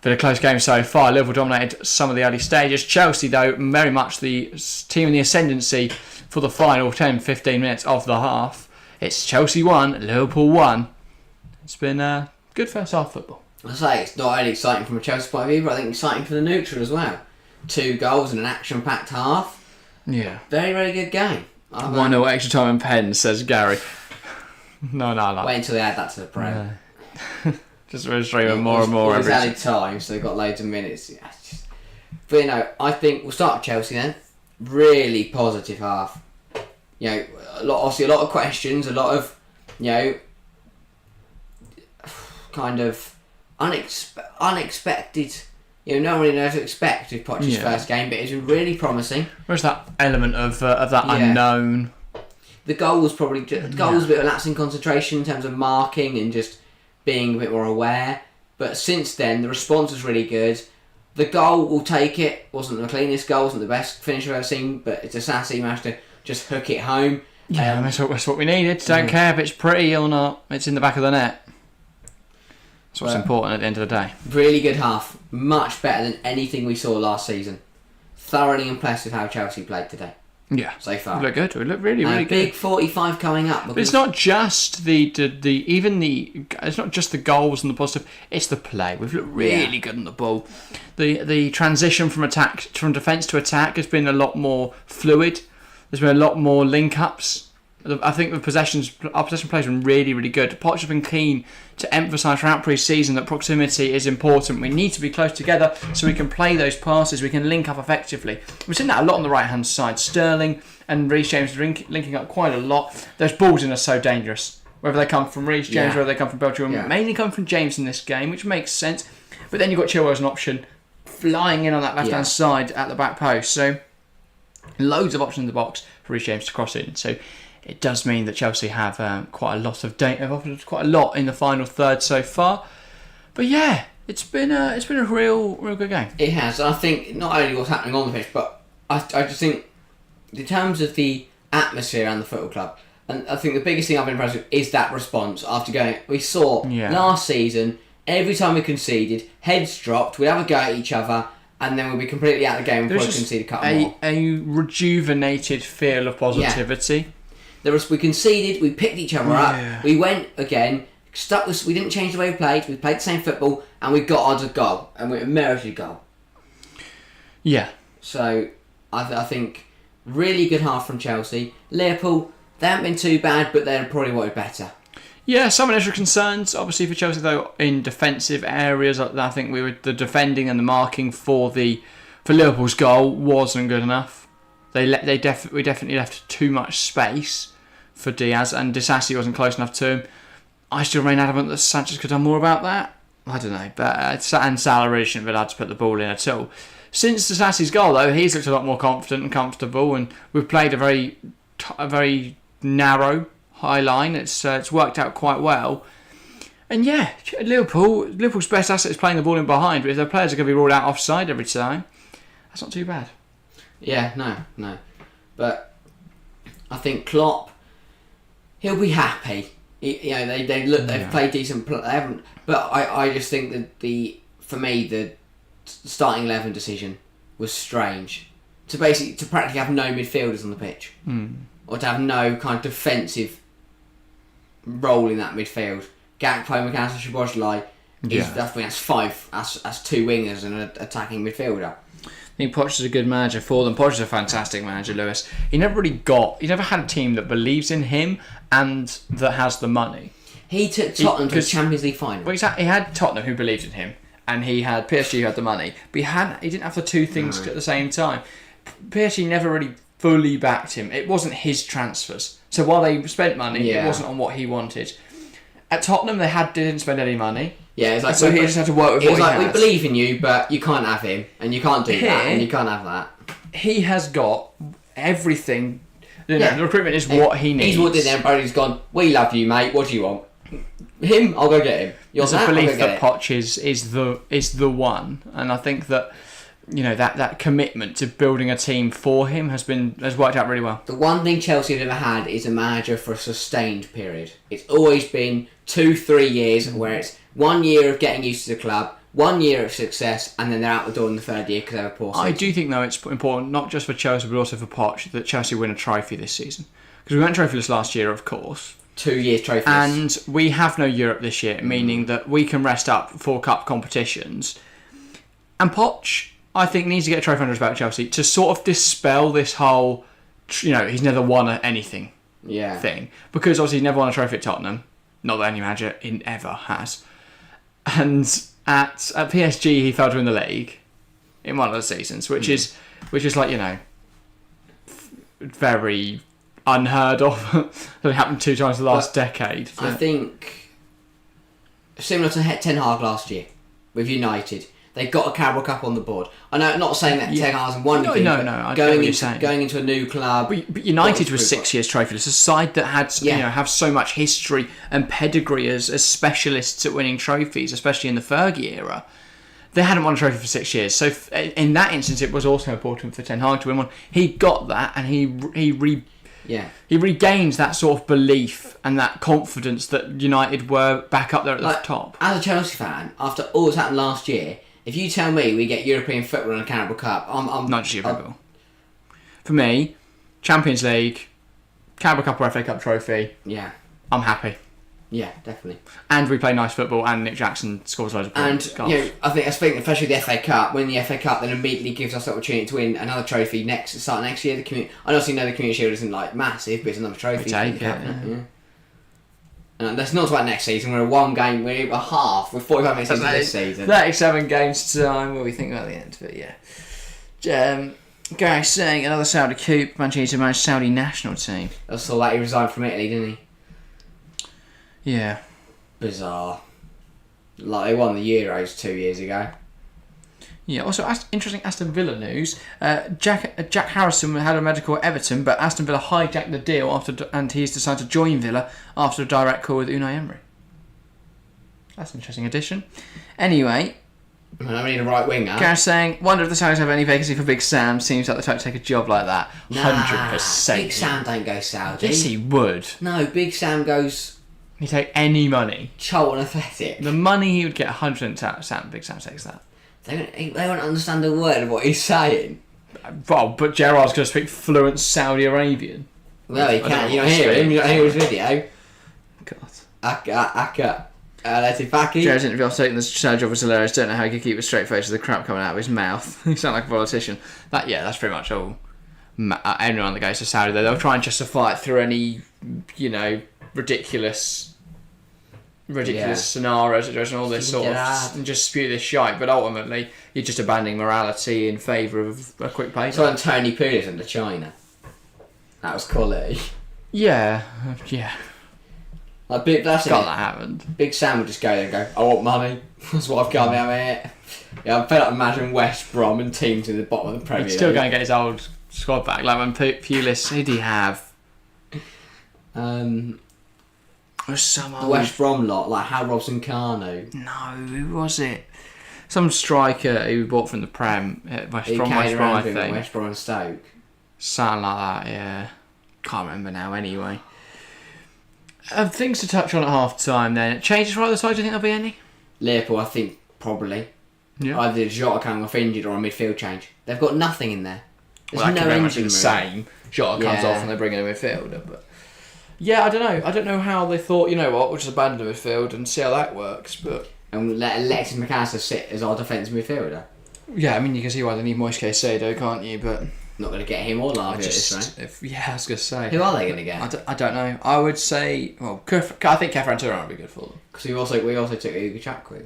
Been a close game so far. Liverpool dominated some of the early stages. Chelsea, though, very much the team in the ascendancy for the final 10-15 minutes of the half. It's Chelsea 1, Liverpool 1. It's been good first half football. I say it's not only exciting from a Chelsea point of view, but I think exciting for the neutral as well. 2 goals in an action-packed half. Yeah. Very, very good game. 1-0 extra time and pens, says Gary. No. Wait until they add that to the Prem. Just registering more and more. It was added time, so they got loads of minutes. Yeah, but I think we'll start with Chelsea then. Really positive half. A lot of questions, a lot of, kind of unexpected. No one really knows what to expect with Poch's first game, but it's been really promising. Where's that element of that unknown? The goal was probably a bit of lapse in concentration in terms of marking and just being a bit more aware. But since then, the response was really good. The goal, will take it. Wasn't the cleanest goal, wasn't the best finish I've ever seen, but it's a sassy managed to just hook it home. Yeah, that's what we needed. Don't care if it's pretty or not. It's in the back of the net. That's what's important at the end of the day. Really good half. Much better than anything we saw last season. Thoroughly impressed with how Chelsea played today. Yeah, so far. We look good. We look really, really and a good. big 45 coming up. But it's not just it's not just the goals and the positive. It's the play. We've looked really good on the ball. The transition from defence to attack has been a lot more fluid. There's been a lot more link ups. I think our possession play has been really, really good. Poch has been keen to emphasise throughout pre-season that proximity is important. We need to be close together so we can play those passes, we can link up effectively. We've seen that a lot on the right-hand side. Sterling and Reece James linking up quite a lot. Those balls in are so dangerous. Whether they come from Reece James, whether they come from Belgium, mainly come from James in this game, which makes sense. But then you've got Chilwell as an option, flying in on that left-hand side at the back post. So loads of options in the box for Reece James to cross in. So it does mean that Chelsea have quite a lot in the final third so far. But yeah, it's been a real good game. It has. I think not only what's happening on the pitch, but I just think in terms of the atmosphere around the football club, and I think the biggest thing I've been impressed with is that response after going. We saw last season, every time we conceded, heads dropped, we'd have a go at each other, and then we'd be completely out of the game and probably concede a couple more. A rejuvenated feel of positivity. We conceded, we picked each other up, we went again, we didn't change the way we played the same football, and we got on a goal, and we merited a goal. Yeah. So, I think, really good half from Chelsea. Liverpool, they haven't been too bad, but they're probably wanted better. Yeah, some initial concerns, obviously, for Chelsea, though, in defensive areas. I think the defending and the marking for Liverpool's goal wasn't good enough. We definitely left too much space for Diaz, and Disasi wasn't close enough to him. I still remain adamant that Sanchez could have done more about that. I don't know, but and Salah really shouldn't have had to put the ball in at all. Since Disasi's goal, though, he's looked a lot more confident and comfortable, and we've played a very narrow high line. It's worked out quite well. And yeah, Liverpool's best asset is playing the ball in behind, but if their players are going to be ruled out offside every time, that's not too bad. Yeah, no. But I think Klopp, he'll be happy. They've played decent. They haven't, but I just think that for me the starting 11 decision was strange. To practically have no midfielders on the pitch, or to have no kind of defensive role in that midfield. Gakpo, McAllister, Szoboszlai. I think that's five. That's two wingers and an attacking midfielder. I think Poch is a good manager for them. Poch is a fantastic manager, Lewis. He never had a team that believes in him and that has the money. He took Tottenham to the Champions League final. Well, exactly. He had Tottenham who believed in him, and he had PSG who had the money. But he didn't have the two things at the same time. PSG never really fully backed him. It wasn't his transfers. So while they spent money, it wasn't on what he wanted. At Tottenham, they didn't spend any money. Yeah, it's like, so he just had to work with what he had. We believe in you, but you can't have him, and you can't do that, and you can't have that. He has got everything. The recruitment is what he needs. He's walked in there and Brody's gone, we love you, mate, what do you want? Him? I'll go get him. There's a belief that Poch is the one, and I think that that commitment to building a team for him has worked out really well. The one thing Chelsea have never had is a manager for a sustained period. It's always been 2-3 years where it's 1 year of getting used to the club, 1 year of success, and then they're out the door in the third year because they have a poor season. I do think, though, it's important, not just for Chelsea, but also for Poch, that Chelsea win a trophy this season. Because we went trophyless last year, of course. 2 years trophyless. And we have no Europe this year, meaning that we can rest up for cup competitions. And Poch, I think, needs to get a trophy under his belt at Chelsea to sort of dispel this whole, he's never won anything thing. Because obviously he's never won a trophy at Tottenham. Not that any manager ever has. And at PSG he fell to win the league in one of the seasons, which is like, very unheard of. It happened 2 times in the last decade. I think similar to Ten Hag last year with United. They got a Carabao Cup on the board. I know, I'm not saying that Ten Hag hasn't won anything. No. I get what you're saying. Going into a new club. But United was 6 years trophyless. A side that had have so much history and pedigree as specialists at winning trophies, especially in the Fergie era. They hadn't won a trophy for 6 years. So in that instance, it was also important for Ten Hag to win one. He got that, and he regained that sort of belief and that confidence that United were back up there at the top. As a Chelsea fan, after all that's happened last year, if you tell me we get European football and a Carabao Cup, I'm not just European football. For me, Champions League, Carabao Cup or FA Cup trophy. Yeah. I'm happy. Yeah, definitely. And we play nice football, and Nick Jackson scores loads of points. And I think especially the FA Cup, winning the FA Cup then immediately gives us the opportunity to win another trophy start next year. I obviously know the Community Shield isn't like massive, but it's another trophy. We take it. Yeah. And let's not talk about next season. We're a half. We're 45 minutes into this season. 37 games time. What do we think about the end of it? Yeah. Gary saying another Saudi coup. Manchester managed Saudi national team. I saw that he resigned from Italy, didn't he? Yeah. Bizarre. Like they won the Euros 2 years ago. Yeah, also interesting Aston Villa news. Jack Harrison had a medical at Everton, but Aston Villa hijacked the deal and he's decided to join Villa after a direct call with Unai Emery. That's an interesting addition. Anyway, I need a right winger. Gareth saying, wonder if the Saudis have any vacancy for Big Sam. Seems like the type to take a job like that. 100%. Big Sam don't go Saudi. Yes, he would. No, Big Sam goes... He'd take any money. Charlton Athletic. The money he would get, 100% Big Sam takes that. They won't understand a word of what he's saying. Well, but Gerrard's going to speak fluent Saudi Arabian. Well, he can't. You don't hear him. You don't hear his video. God. Aka. Latifaki. Gerrard's interview after taking the job was hilarious. Don't know how he could keep a straight face with the crap coming out of his mouth. He sounded like a politician. That's pretty much all. Anyone that goes to Saudi, they'll try and justify it through any, ridiculous scenarios and all this sort of, and just spew this shite. But ultimately, you're just abandoning morality in favour of a quick payday. So when Tony Pulis went to China, that was quality. Yeah. Like that happened. Big Sam would just go there and go, I want money. That's what I've got out here. Yeah, I'm fed up imagining West Brom and teams in the bottom of the Premier League. He's still going to get his old squad back. Like when Pulis, who did he have? The West Brom lot, like Hal Robson-Kanu. No, who was it? Some striker who bought from the Prem at West Brom, I think. West Brom and Stoke. Something like that, yeah. Can't remember now, anyway. Things to touch on at half-time then. Changes for either side, do you think there'll be any? Liverpool, I think, probably. Yeah. Either Jota coming off injured or a midfield change. They've got nothing in there. There's that no could very much be engine the room. same. Jota comes off and they bring in a midfielder, but... Yeah, I don't know. I don't know how they thought, you know what, we'll just abandon the midfield and see how that works, but... And let Alexis McAllister sit as our defensive midfielder. Yeah, I mean, you can see why they need Moises Caicedo, can't you, but... Not going to get him or Lavia this way. I was going to say... Who are they going to get? I don't know. I would say... Well, I think Kefren Turan would be good for them. Because we also took Hugo Chakwu.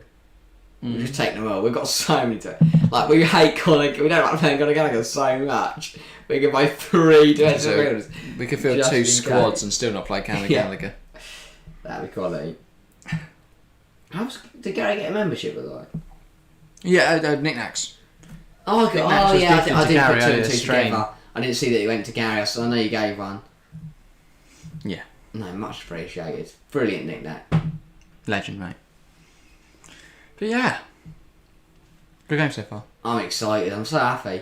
We've just taken them all. We've got so many to... Like, we hate Conor... We don't like playing Conor Gallagher so much. We can buy 3 defensive midfielders. We could field 2 squads and still not play Conor Gallagher. That'd be quality. Did Gary get a membership, by the way? Yeah, Knickknacks. Oh, yeah, I didn't put 2 and 2 strain. together. I didn't see that he went to Gary, so I know you gave one. Yeah. No, much appreciated. Brilliant knick-knack. Legend, mate. But yeah. Good game so far. I'm excited. I'm so happy.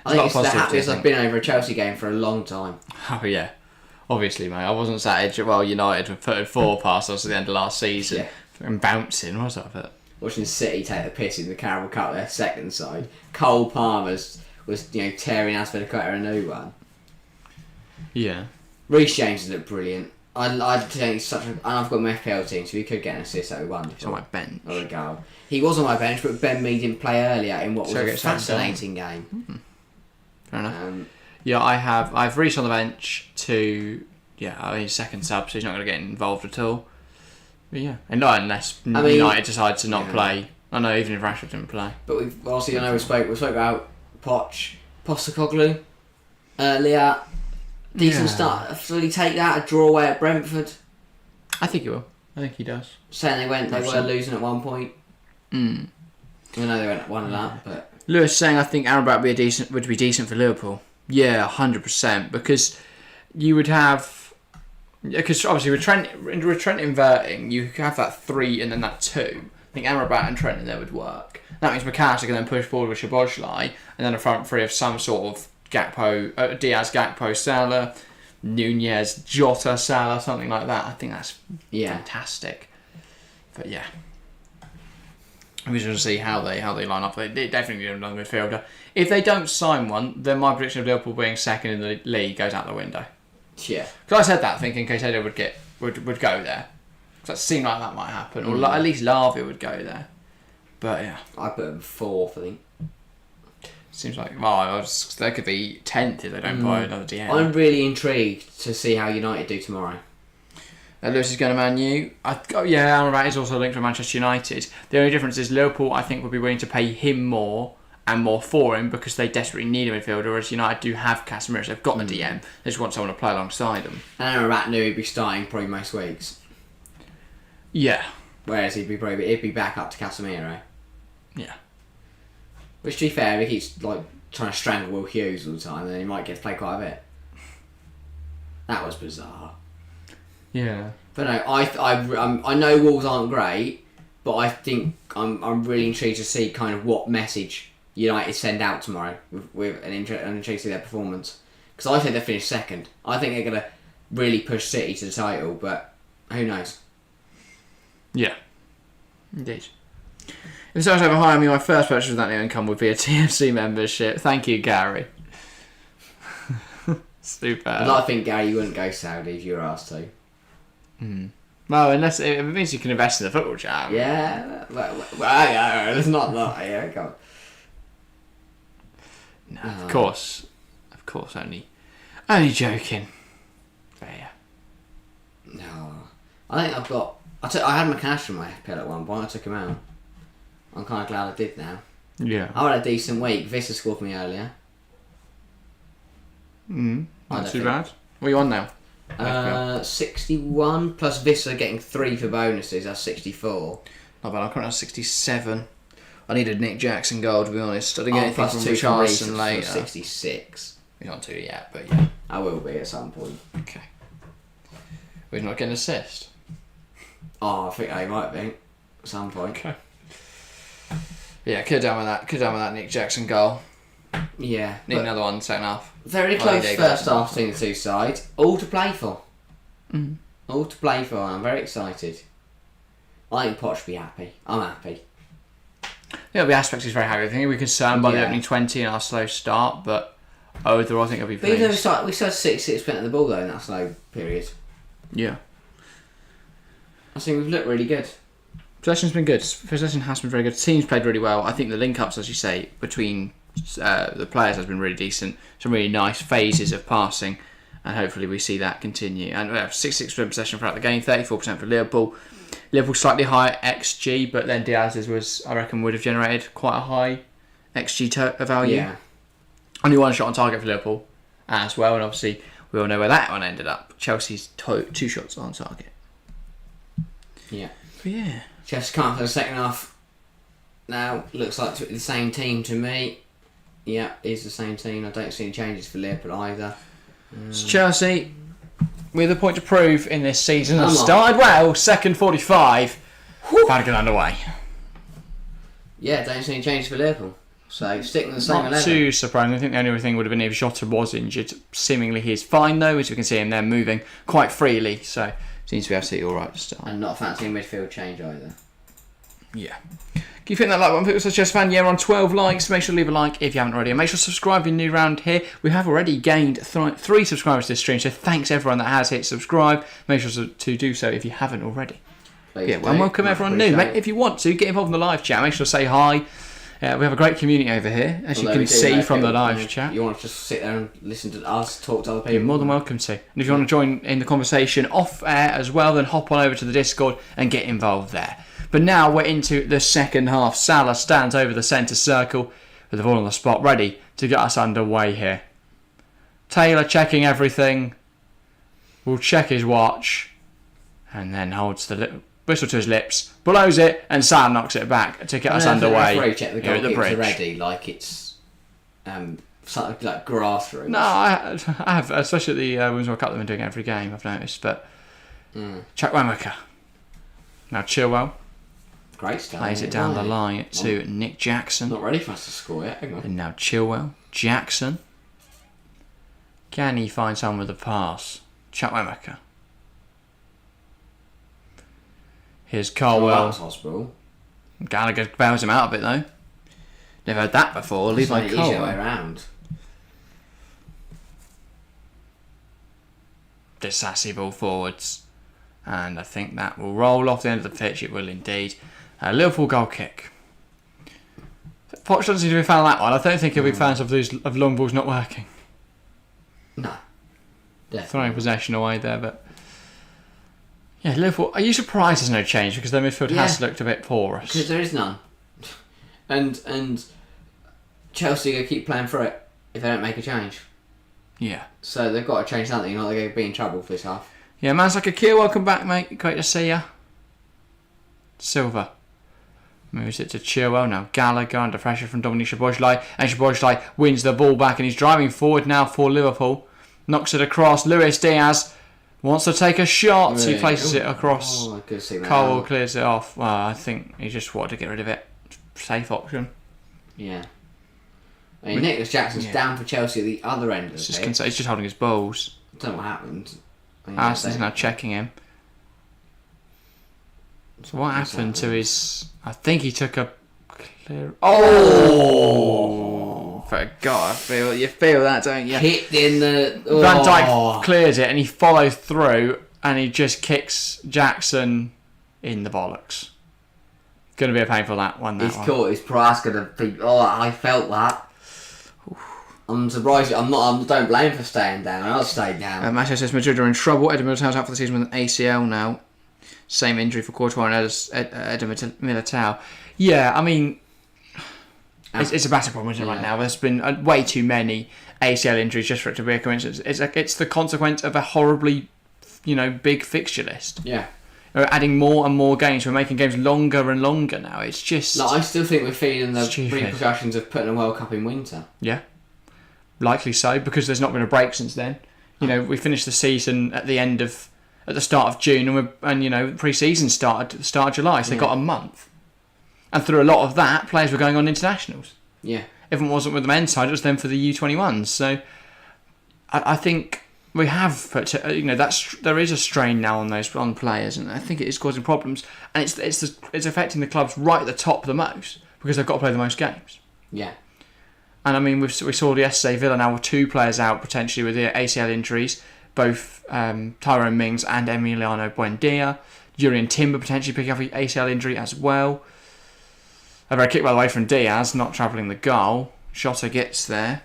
I There's think it's the happiest I've been over a Chelsea game for a long time. Oh, yeah. Obviously, mate. I wasn't sat at United were putting 4 past us at the end of last season. Yeah. And bouncing, was that it? Watching City take the piss in the Carabao Cup, their second side. Cole Palmer's was tearing Aspilicueta a new one. Yeah. Reece James looked brilliant. I think he's such a... And I've got my FPL team, so he could get an assist, that would be wonderful. He's on my bench. Or a goal. He was on my bench, but Ben Mee didn't play earlier in what was a fascinating game. Fair enough. Yeah, I've Reece on the bench to... Yeah, he's second sub, so he's not going to get involved at all. But yeah, and not unless United decide to not play. I know, even if Rashford didn't play. But we've obviously, we spoke about Postecoglou earlier. Decent start. Will he take that? A draw away at Brentford? I think he will. I think he does. Saying they were losing at one point. I know they went 1-0, but Lewis saying I think Amrabat would be decent for Liverpool. Yeah, 100%, because you would have. Because obviously with Trent inverting, you have that 3 and then that 2. I think Amrabat and Trent in there would work. That means McAllister can then push forward with Szoboszlai, and then a front 3 of some sort of Diaz, Gakpo, Salah, Nunez, Jota, Salah, something like that. I think that's fantastic. But yeah. We should see how they line up. They definitely need another midfielder. If they don't sign one, then my prediction of Liverpool being second in the league goes out the window. Yeah. Because I said that thinking Caicedo would go there. Because it seemed like that might happen, or at least Lavia would go there. But yeah, I put them 4th, I think. Seems like they could be 10th if they don't buy another DM. I'm really intrigued to see how United do tomorrow. Lewis is going to Man U. Amrabat is also linked to Manchester United. The only difference is Liverpool, I think, would be willing to pay him more and more for him because they desperately need a midfielder, whereas United do have Casemiro, so they've got the DM. They just want someone to play alongside them. And Amrabat knew he'd be starting probably most weeks. Yeah. Whereas he'd be back up to Casemiro. Yeah. Which, to be fair, if he keeps trying to strangle Will Hughes all the time, then he might get to play quite a bit. That was bizarre. Yeah. But no, I know Wolves aren't great, but I think I'm really intrigued to see kind of what message United send out tomorrow with an intrigued to see their performance. Because I think they'll finish second. I think they're going to really push City to the title, but who knows? Yeah. Indeed. If someone's ever hired me, my first purchase of that new income would be a TFC membership. Thank you, Gary. Super. I'd like to think, Gary, you wouldn't go Saudi if you were asked to. Well, unless it means you can invest in the football jam. Yeah, well, it's not that. Yeah, go on. No, of course, only joking. But yeah. No, I think I've got. I had McCash in my FPL at one point. I took him out. I'm kind of glad I did now. Yeah. I had a decent week. Vista scored for me earlier. Not too bad. What are you on now? 61 plus Vista getting 3 for bonuses. That's 64. Not bad. I'm currently on 67. I needed Nick Jackson goal, to be honest. I didn't get anything plus from 2 Richardson later. 66. He's not 2 yet, but yeah. I will be at some point. Okay. Well, he's not getting an assist. Oh, I think I might be at some point. Okay. Yeah, could have done with that. Could have done with that Nick Jackson goal. Yeah. Need another one second half. Very close first half between the two sides. All to play for. All to play for. I'm very excited. I think Poch will be happy. I'm happy. Yeah, the aspect is very happy. I think we're concerned by the opening 20 and our slow start, but overall I think I'll be pleased. But even though we started 66% of the ball though in that slow period. Yeah. I think we've looked really good. Possession's been good. Possession has been very good. Team's played really well. I think the link-ups, as you say, between the players has been really decent. Some really nice phases of passing, and hopefully we see that continue. And 66% possession throughout the game, 34% for Liverpool. Liverpool slightly higher XG, but then Diaz's was, I reckon, would have generated quite a high XG value. Yeah. Only one shot on target for Liverpool as well, and obviously we all know where that one ended up. Chelsea's 2 shots on target. Yeah. But yeah. Chelsea can't for the second half. Now looks like the same team to me. Yeah, it's the same team. I don't see any changes for Liverpool either. So Chelsea, with a point to prove in this season, have started well. Second 45. About to get underway. Yeah, don't see any changes for Liverpool. So sticking with the same 11. Not too surprising. I think the only thing would have been if Jota was injured. Seemingly he's fine though, as we can see him there moving quite freely. So seems to be absolutely all right to start. And not fancying midfield change either. Yeah. Can you fit that like button? People such as fan, yeah, we're on 12 likes. Make sure to leave a like if you haven't already. And make sure to subscribe if you're new around here. We have already gained 3 subscribers to this stream, so thanks everyone that has hit subscribe. Make sure to do so if you haven't already. Please and welcome everyone new. If you want to, get involved in the live chat. Make sure to say hi. We have a great community over here, as you can see from the live chat. You want to just sit there and listen to us talk to other people? You're more than welcome to. And if you want to join in the conversation off air as well, then hop on over to the Discord and get involved there. But now we're into the second half. Salah stands over the centre circle with the ball on the spot, ready to get us underway here. Taylor checking everything. Will check his watch. And then holds the whistle to his lips, blows it, and Salah knocks it back to get us underway. The referee check the goalkeepers already, like it's something like grassroots. No, I have, especially at the Women's World Cup, they've been doing it every game, I've noticed. But Chukwuemeka. Now Chilwell. Great start. Plays it down the line to Nick Jackson. Not ready for us to score yet. Hang on. And now Chilwell. Jackson. Can he find someone with a pass? Chukwuemeka. Here's Colwell. Hospital. Gallagher bails him out a bit though. Never heard that before. Leave my easier call. way around. Sassy ball forwards. And I think that will roll off the end of the pitch. It will indeed. Liverpool goal kick. Poch doesn't seem to be a fan of that one. I don't think he'll be fans of long balls not working. No. Definitely. Throwing possession away there, but... Yeah, Liverpool... Are you surprised there's no change? Because their midfield has looked a bit porous. Because there is none. And Chelsea are going to keep playing for it if they don't make a change. Yeah. So they've got to change something, or they're going to be in trouble for this half. Yeah, man's like Akil, welcome back, mate. Great to see ya. Silva moves it to Chilwell. Now Gallagher under pressure from Dominic Szoboszlai. And Szoboszlai wins the ball back and he's driving forward now for Liverpool. Knocks it across. Luis Diaz wants to take a shot. Really? He places it across. I could see that. Cole clears it off. Well, I think he just wanted to get rid of it. Safe option. Yeah. I mean, Nicholas Jackson's down for Chelsea at the other end of the pitch. He's just holding his balls. I don't know what happened. Arson's now checking him. So what happened to his... I think he took a clear... Oh! For God, you feel that, don't you? Hit in the... Van Dijk clears it and he follows through and he just kicks Jackson in the bollocks. Going to be a painful one. He's caught his price. Going to be... Oh, I felt that. I'm surprised. I don't blame him for staying down. I'll stay down. Manchester Madrid are in trouble. Eder Militao's out for the season with an ACL now. Same injury for Courtois and Eder Militao. Yeah, I mean, it's a massive problem right now. There's been way too many ACL injuries just for it to be a coincidence. It's the consequence of a horribly, big fixture list. Yeah. We're adding more and more games. We're making games longer and longer now. It's just... No, I still think we're feeling the repercussions of putting a World Cup in winter. Yeah. Likely so, because there's not been a break since then. We finished the season at the start of June, and pre-season started at the start of July, so they got a month. And through a lot of that, players were going on internationals. Yeah. If it wasn't with the men's side, it was then for the U21s. So I think we have put, there is a strain now on players, and I think it is causing problems. And it's affecting the clubs right at the top the most because they've got to play the most games. Yeah. And I mean, we saw yesterday Villa now with 2 players out potentially with the ACL injuries, both Tyrone Mings and Emiliano Buendia. Jurriën Timber potentially picking up an ACL injury as well. A very kick by the way from Diaz, not travelling the goal. Shota gets there.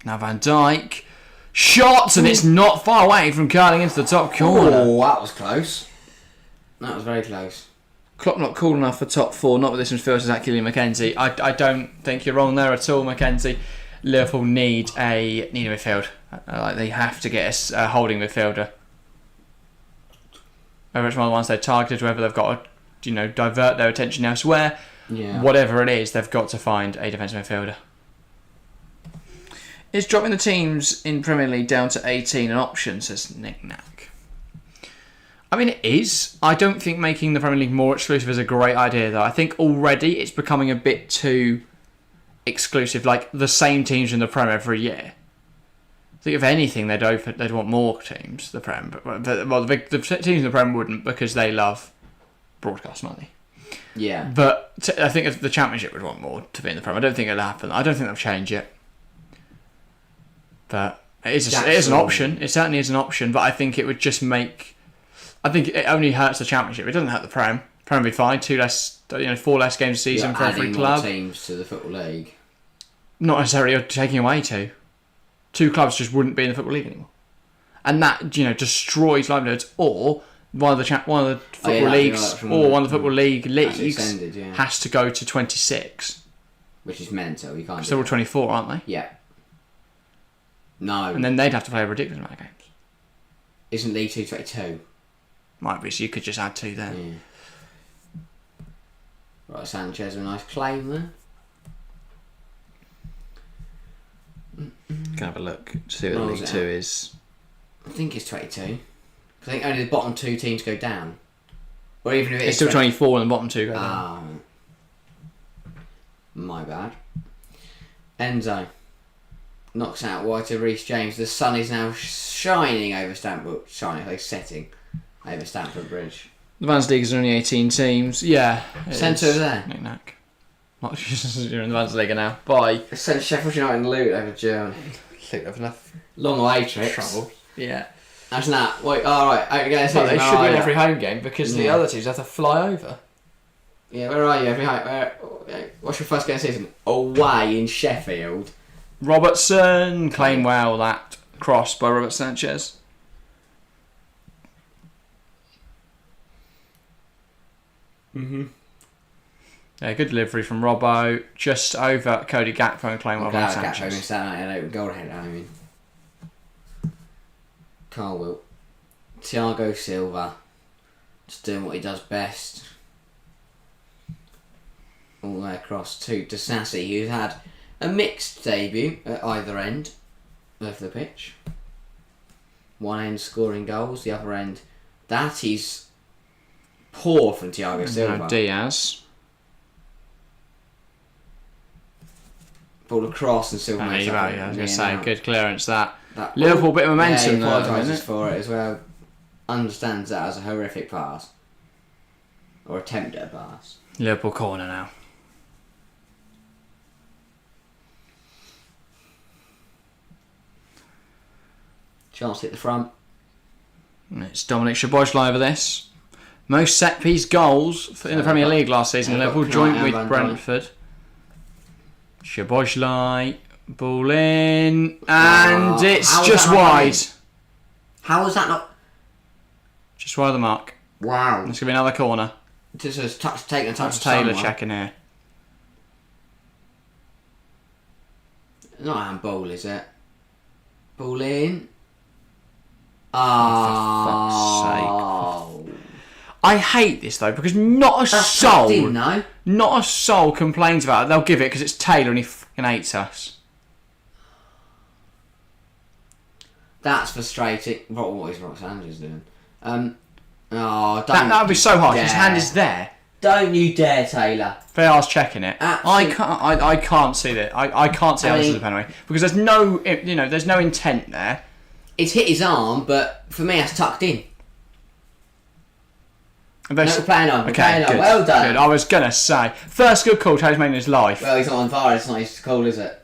Now Van Dijk. Shots, and it's not far away from curling into the top corner. Oh, that was close. That was very close. Clock not cool enough for top 4, not with this midfield as Killian Mackenzie. I don't think you're wrong there at all, Mackenzie. Liverpool need a midfield. They have to get a holding midfielder. Whether it's one of the ones they're targeted, whether they've got to divert their attention elsewhere. Yeah. Whatever it is, they've got to find a defensive midfielder. Is dropping the teams in Premier League down to 18 an option, says Nick Knack. I mean, it is. I don't think making the Premier League more exclusive is a great idea, though. I think already it's becoming a bit too exclusive, like the same teams in the Prem every year. I think if anything, they'd want more teams, the Prem. But the teams in the Prem wouldn't because they love broadcast money. Yeah. But I think if the Championship would want more to be in the Prem. I don't think it'll happen. I don't think they'll change it. But it is an option. It certainly is an option, but I think it would just make... I think it only hurts the Championship. It doesn't hurt the Prem. Prem would be fine. 4 less games a season for every club. Adding more teams to the Football League. Not necessarily taking away 2. 2 clubs just wouldn't be in the Football League anymore, and that destroys livelihoods. Or one of the Football Leagues or one of the Football League leagues has to go to 26, which is mental. You can't. They're all 24, aren't they? Yeah. No. And then they'd have to play a ridiculous amount of games. Isn't League 2 22? Might be, so you could just add 2 there. Yeah. Right, Sanchez with a nice claim there. Can have a look to see what League 2 is. I think it's 22. I think only the bottom 2 teams go down. Or even if it's still 24 and the bottom 2 go down. My bad. Enzo knocks out wide to Reece James. The sun is now shining over Stamford. Setting over Stamford Bridge. The Vans League is only 18 teams. Yeah. Centre over there. Knick-knack. You're in the Vans League now. Bye. Sent Sheffield United and Luton over Germany. Luton have enough Long away trips. trouble. Yeah. Imagine that. Wait, alright. But they should win every home game because the other teams have to fly over. Yeah, where are you? What's your first game of the season? Away in Sheffield. Robertson claimed well that cross by Robert Sanchez. Yeah, good delivery from Robbo. Just over Cody Gakpo and claim well by Sanchez. Gakpo missed out on an goal header, I mean. Carl Thiago Silva. Just doing what he does best. All the way across to Disasi, who's had a mixed debut at either end of the pitch. One end scoring goals, the other end that is poor from Thiago Silva. Now Diaz. Ball across and Silva makes up. I was going to say, good clearance that. That Liverpool bit of momentum yeah, he there. apologises for it as well. Understands that as a horrific pass. Or attempt at a pass. Liverpool corner now. Chance to hit the front. It's Dominic Szoboszlai over this. Most set piece goals in the Premier League last season. Yeah, Liverpool got joint Knight and with Van Dijk. Brentford. Szoboszlai, ball in, and it's how was just that not wide. in? How was that not? Just wide of the mark. Wow. It's going to be another corner. Just a touch, taking a touch. That's Taylor someone. checking here. Not a handball, is it? Ball in. Oh, for fuck's sake. I hate this though because not a soul, not a soul complains about it. They'll give it because it's Taylor and he fucking hates us. That's frustrating. What is Sanchez doing? That would be so hard. His hand is there. Don't you dare, Taylor. VAR's checking it. I can't see that. I can't see how this is a penalty because there's no, there's no intent there. It's hit his arm, but for me, that's tucked in. Playing on. Okay, good, well done. Good. I was gonna say first good call Taylor's made in his life. Well, he's not on VAR. It's not his call, is it?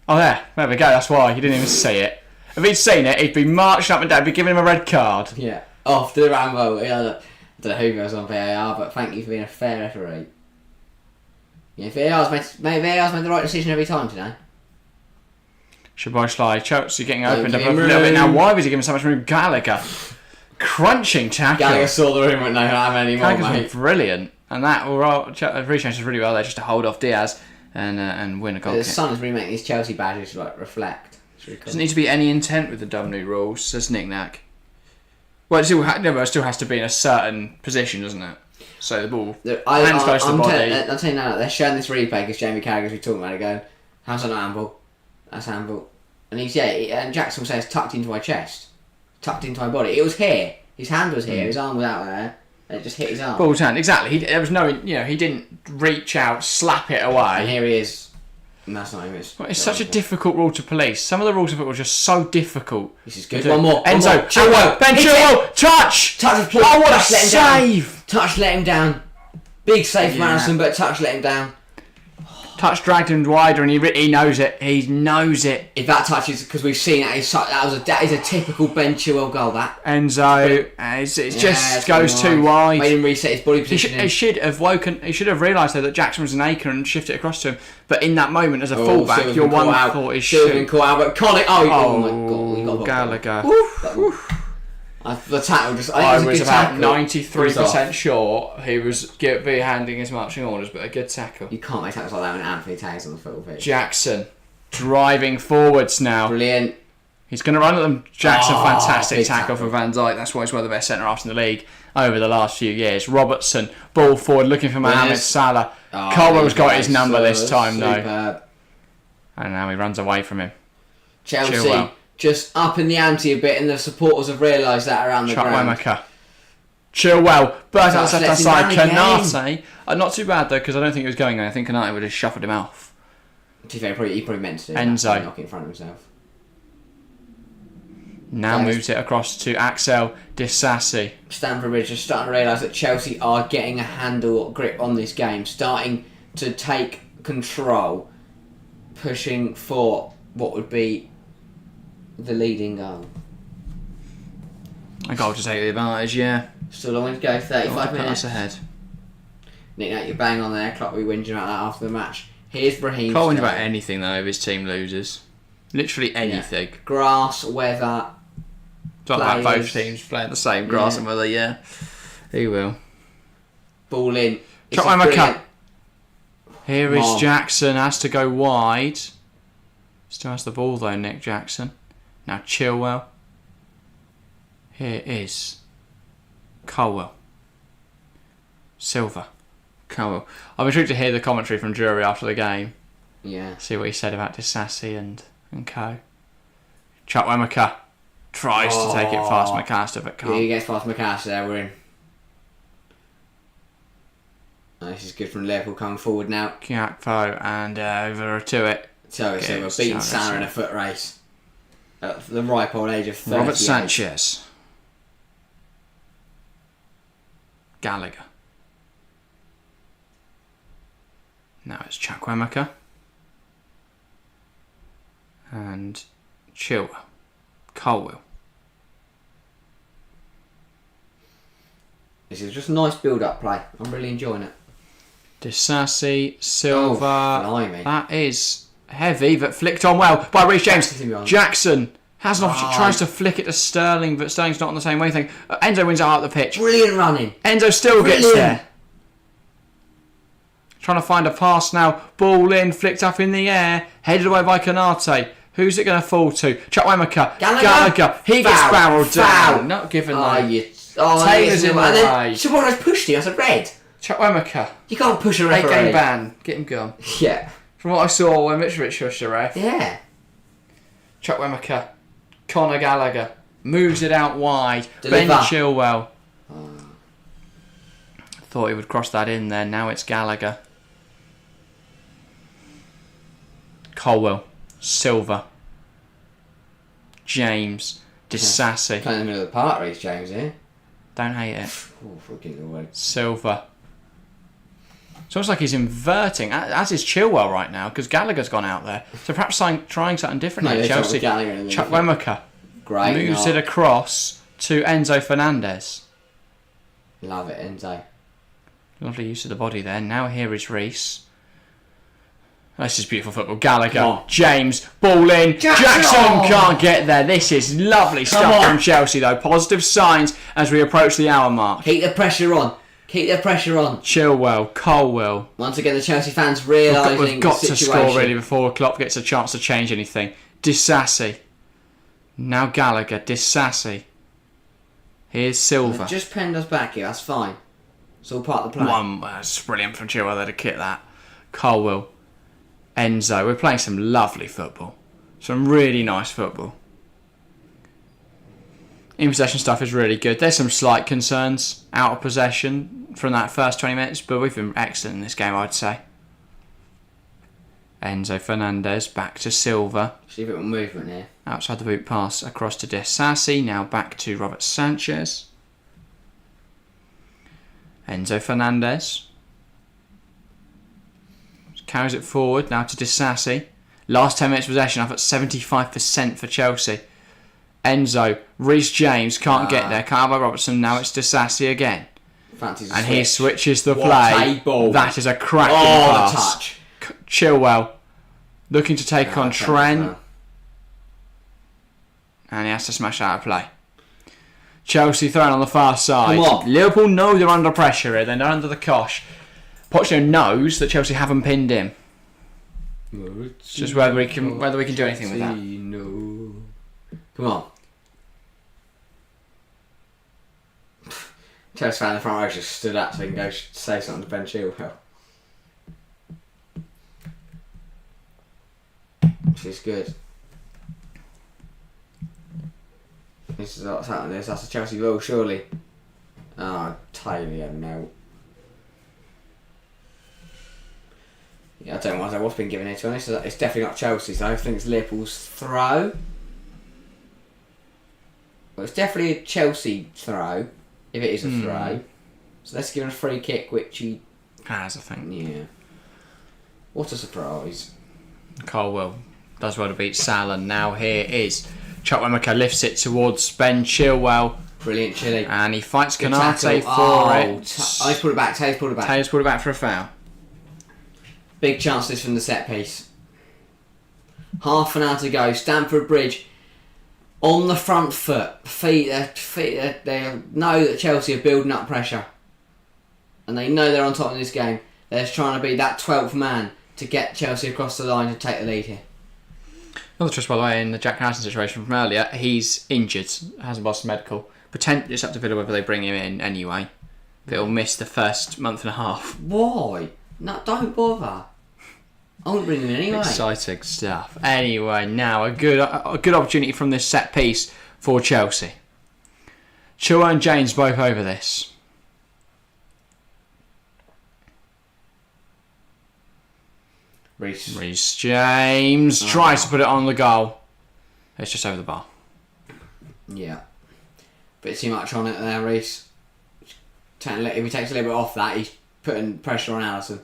Oh, there we go. That's why he didn't even see it. If he'd seen it, he'd be marching up and down, be giving him a red card. Yeah. Off to the Rambo. I don't know who goes on VAR, but thank you for being a fair referee. Yeah, VAR's made the right decision every time today. Szoboszlai, Chelsea getting opened up a little bit now. Why was he giving so much room? Gallagher, crunching tackle. Gallagher saw the room and went, no, I have any more, mate. Brilliant, and that appreciates really well there just to hold off Diaz and win a goal. The sun is remaking these Chelsea badges reflect. Really cool. Doesn't need to be any intent with the dumb new rules, says Knick-knack. Well, it still has to be in a certain position, doesn't it? So the ball, hands close to the body. I'm telling you now, they're showing this replay because Jamie Carragher's been talking about it, going, how's that not handball? That's handball. And and Jackson says tucked into my chest, tucked into my body. It was here. His hand was here. His arm was out there. And it just hit his arm. Ball's hand, exactly. There was no, he didn't reach out, slap it away. And here he is. And that's not him. It's such a difficult rule to police. Some of the rules of it were just so difficult. This is good. One more. Enzo, Chilwell, Ben Chilwell, touch! Touch! Oh, what a save! Touch let him down. Big save from Alisson, but touch let him down. Touch dragged him wider, and he knows it. He knows it. If that touch is because we've seen it, that is a typical Ben Chilwell goal. That Enzo, it just goes too wide. Made him reset his body position. He should have realised though that Jackson was an acre and shifted it across to him. But in that moment, as a fullback, your one thought is shoot. Call out, but Colin, oh my god, he got Gallagher. The tackle just. I was about 93% sure he was handing his marching orders, but a good tackle. You can't make tackles like that when Anthony Taylor's on the football pitch. Jackson driving forwards now. Brilliant. He's going to run at them. Jackson, fantastic tackle for Van Dijk. That's why he's one of the best centre halves in the league over the last few years. Robertson, ball forward, looking for Mohamed Salah. Colwell's got his number this time though, and now he runs away from him. Chelsea. Just up in the ante a bit, and the supporters have realised that around the ground. Chilwell, but outside Kanate. Not too bad though, because I don't think he was going there. I think Kanate would have shuffled him off. To be fair, he probably meant to do Enzo. knock it in front of himself. Now moves it across to Axel Disasi. Stamford Bridge are starting to realise that Chelsea are getting a grip on this game, starting to take control, pushing for what would be the leading goal. A goal to take the advantage, yeah. Still a long way to go, 35 minutes ahead. Nick, you're bang on there. Clock, we whinging about that after the match. Here's Raheem. Can't whinge about anything though if his team loses. Literally anything. Yeah. Grass, weather. It's not like both teams playing the same grass and weather, yeah. He will. Ball in. Cut. Here is Jackson, has to go wide. Still has the ball though, Nick Jackson. Now Chilwell. Here is Colwell. Silva. Colwell. I'm intrigued to hear the commentary from Drury after the game. Yeah. See what he said about Disasi and co. Chukwuemeka tries to take it past McAllister, but can't. Yeah, he gets past McAllister there, we're in. Oh, this is good from Liverpool coming forward now. Kiakpo and over to it. So we're beating Salah in a foot race. At the ripe old age of 38. Robert Sanchez. Gallagher. Now it's Chukwuemeka. And Chilwell. Colwell. This is just a nice build-up play. I'm really enjoying it. Disasi, Silva. Blimey. That is heavy, but flicked on well by Reece James. Jackson has an opportunity, tries to flick it to Sterling, but Sterling's not on the same wavelength. Enzo wins it out the pitch. Brilliant running. Enzo still gets there. Trying to find a pass now. Ball in, flicked up in the air, headed away by Konate. Who's it going to fall to? Chukwuemeka. Gallagher. He gets barreled down. Not given though. Taylor's in the way. Someone has pushed you. That's a red. Chukwuemeka. You can't push a referee. 8-game ban. Get him gone. Yeah. From what I saw when Mitrovic pushed the ref. Yeah. Chukwuemeka. Conor Gallagher. Moves it out wide. Deliver. Ben Chilwell. Thought he would cross that in there. Now it's Gallagher. Colwell. Silva. James. Disasi. Playing in the middle of the park, Reece James here. Don't hate it. Oh, forgive the word. Silva. It's almost like he's inverting, as is Chilwell right now, because Gallagher's gone out there. So perhaps trying something different at Chelsea. Chukwuemeka moves it across to Enzo Fernandez. Love it, Enzo. Lovely use of the body there. Now here is Reece. This is beautiful football. Gallagher, James, ball in. Jackson can't get there. This is lovely stuff from Chelsea though. Positive signs as we approach the hour mark. Keep the pressure on. Chilwell, Colwell. Once again, the Chelsea fans realising we've got the to situation. score really before Klopp gets a chance to change anything. Disasi. Now Gallagher. Disasi. Here's Silva. They've just penned us back here. That's fine. It's all part of the plan. That's brilliant from Chilwell there to kit that. Colwell. Enzo. We're playing some lovely football. Some really nice football. In possession stuff is really good. There's some slight concerns out of possession from that first 20 minutes, but we've been excellent in this game, I'd say. Enzo Fernandez back to Silva. See a bit more movement here. Outside the boot pass across to Disasi. Now back to Robert Sanchez. Enzo Fernandez. Carries it forward now to Disasi. Last 10 minutes possession up at 75% for Chelsea. Enzo, Reece James can't get there. Can't by Robertson. Now it's Disasi again. And he switches the play. That is a cracking pass. Touch. Chilwell looking to take on Trent. And he has to smash out of play. Chelsea thrown on the far side. Come on. Liverpool know they're under pressure here. They're under the cosh. Pochettino knows that Chelsea haven't pinned him. It's just whether we can do anything with that. Come on. Chelsea fan in the front row just stood up so he can go say something to Ben Chilwell. Which is good. This is what's happening. That's a Chelsea goal, surely. Oh, Taylor, no. Yeah, I don't know what's been given here, to be honest. It's definitely not Chelsea, so I think it's Liverpool's throw. Well, it's definitely a Chelsea throw, if it is a throw. So let's give him a free kick, which he has, I think. Yeah. What a surprise. Colwell does well to beat Salah. Now here is Chukwuemeka lifts it towards Ben Chilwell. Brilliant Chile. And he fights Konate for it. He's pulled it back. Taylor's pulled it back. Taylor's pulled it back for a foul. Big chances from the set piece. Half an hour to go. Stamford Bridge on the front foot. They know that Chelsea are building up pressure. And they know they're on top of this game. They're just trying to be that 12th man to get Chelsea across the line to take the lead here. Another twist, by the way, in the Jack Harrison situation from earlier, he's injured, hasn't passed medical. Potentially, it's up to Villa whether they bring him in anyway. He'll miss the first month and a half. Why? No, don't bother. I won't bring him in anyway. Exciting stuff. Anyway, now a good opportunity from this set piece for Chelsea. Chua and James both over this. Reece James tries to put it on the goal. It's just over the bar. Yeah. Bit too much on it there, Reece. If he takes a little bit off that, he's putting pressure on Alisson.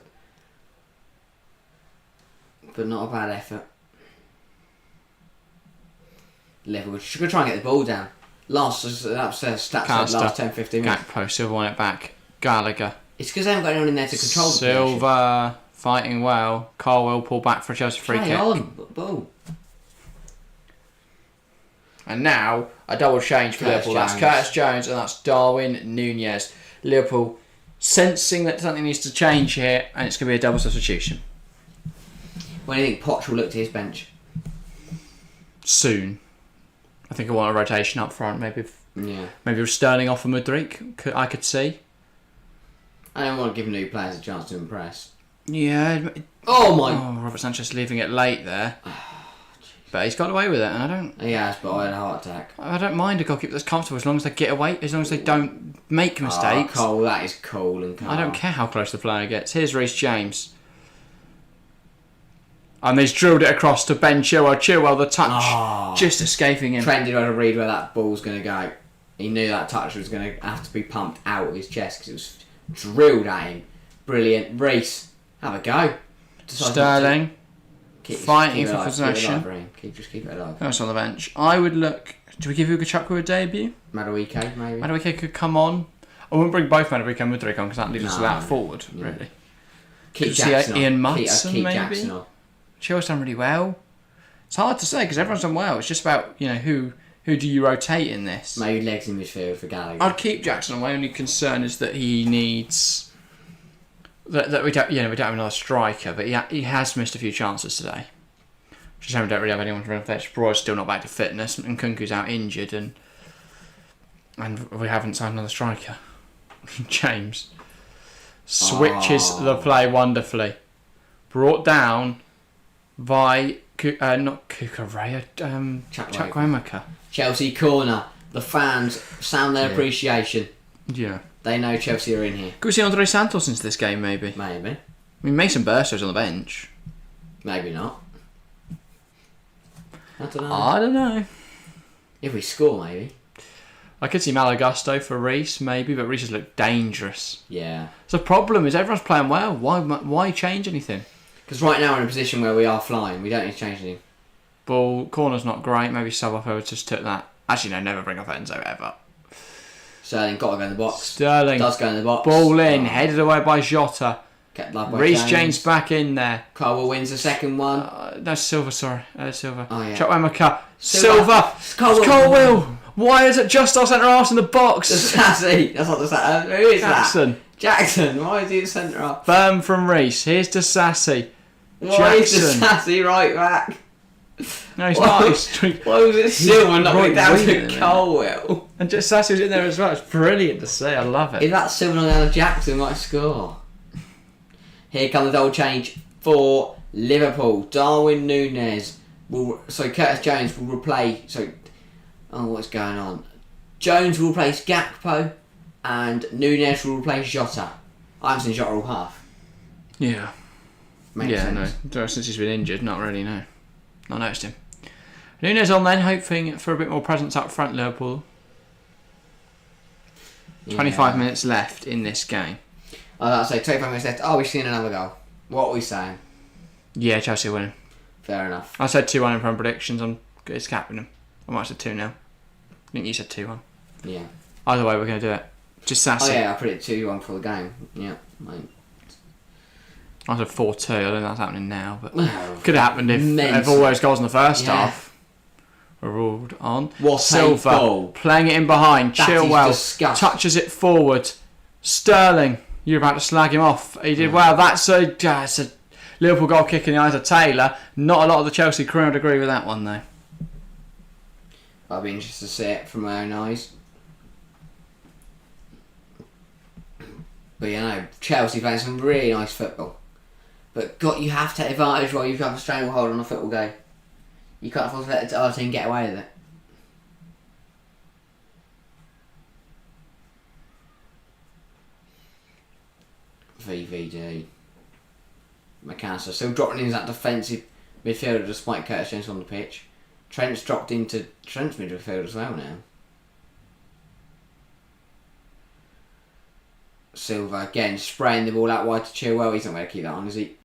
But not a bad effort. Liverpool should try and get the ball down. Last 10-15 minutes. Gakpo, Silva won it back. Gallagher. It's because they haven't got anyone in there to control the Silva fighting well. Colwell pull back for a Chelsea free kick. Ball. And now a double change for Liverpool. That's Curtis Jones and that's Darwin Nunez. Liverpool sensing that something needs to change here, and it's going to be a double substitution. When do you think Poch will look to his bench? Soon. I think I want a rotation up front. Maybe with Sterling off for Mudryk, I could see. I don't want to give new players a chance to impress. Yeah. Robert Sanchez leaving it late there. But he's got away with it, and I don't... He has, but I had a heart attack. I don't mind a goalkeeper that's comfortable as long as they get away, as long as they don't make mistakes. Cole, that is cool and calm. I don't care how close the player gets. Here's Reece James. And he's drilled it across to Ben Chilwell. Chilwell, the touch, just escaping him. Trent did want to read where that ball's going to go. He knew that touch was going to have to be pumped out of his chest because it was drilled at him. Brilliant. Reece, have a go. Sterling. Fighting for possession. Keep it alive. That's on the bench. I would look... Do we give Hugo Chukwu a debut? Madueke, maybe. Madueke could come on. I wouldn't bring both Madueke and Mudryk on because that leaves us without forward, really. Keep Jackson on. Ian Mudson, keep maybe? Jackson on. Chilwell's done really well. It's hard to say because everyone's done well. It's just about, who do you rotate in this? Maybe legs in midfield for Gallagher. I'd keep Jackson. My only concern is that he needs... That we don't have another striker, but he has missed a few chances today. Just don't really have anyone to run fetch. Broy's still not back to fitness, and Kunku's out injured, and we haven't signed another striker. James switches the play wonderfully. Brought down by not Kukurea, Chukwuemeka. Chelsea corner. The fans sound their appreciation. Yeah. They know Chelsea are in here. Could we see Andre Santos into this game, maybe? Maybe. I mean, Mason Burstow's on the bench. Maybe not. I don't know. If we score, maybe. I could see Malagusto for Reece, maybe, but Reece has looked dangerous. Yeah. So the problem is everyone's playing well. Why change anything? Because right now we're in a position where we are flying. We don't need to change anything. Ball, corner's not great. Maybe sub off over just took that. Actually, no, never bring off Enzo ever. Sterling got to go in the box. Sterling does go in the box. Ball in, headed away by Jota. Reece James back in there. Colwell wins the second one. No, Silva, sorry. Silva. Oh, yeah. Chukwuemeka. Silva. Colwell. Why is it just our centre half in the box? Sassy. That's not the centre. Who is Jackson. that? Jackson. Why is he the centre half? Firm from Reece. Here's to Sassy. Why is the Sassy right back? No, he's not. Why was it Silva knocking it down to Colwell? And just Sassy was in there as well. It's brilliant to see. I love it. If that Silva knocking down Jackson might score. Here comes the double change for Liverpool. Darwin Nunez Curtis Jones will replace. What's going on? Jones will replace Gakpo, and Nunez will replace Jota. I haven't seen Jota all half. Yeah. Makes sense. No. Since he's been injured, not really. No, not noticed him. Nunez on then, hoping for a bit more presence up front. Liverpool. 25 minutes left in this game. I was about to say 25 minutes left. Oh, we've seen another goal. What are we saying? Yeah, Chelsea winning. Fair enough. I said 2-1 in front predictions. I'm good at capping them. I might have said 2-0. I think you said 2-1. Yeah. Either way, we're going to do it. Just sassy. Oh yeah, I predicted 2-1 for the game. Yeah. I said 4-2. I don't think that's happening now, but Well, could have happened if all those goals in the first half were ruled on. What Silva a goal. playing it in behind. That Chilwell is disgusting. touches it forward. Sterling, you're about to slag him off. He did well. That's a Liverpool goal kick in the eyes of Taylor. Not a lot of the Chelsea crew would agree with that one though. I'll be interested to see it from my own eyes. But you know, Chelsea playing some really nice football. But you have to take advantage while you've got a stranglehold on a football game. You can't afford to let the other team get away with it. VVD. McAllister still dropping into that defensive midfielder despite Curtis Jones on the pitch. Trent's dropped into Trent's midfield as well now. Silva again spraying the ball out wide to Chilwell. He's not going to keep that on, is he?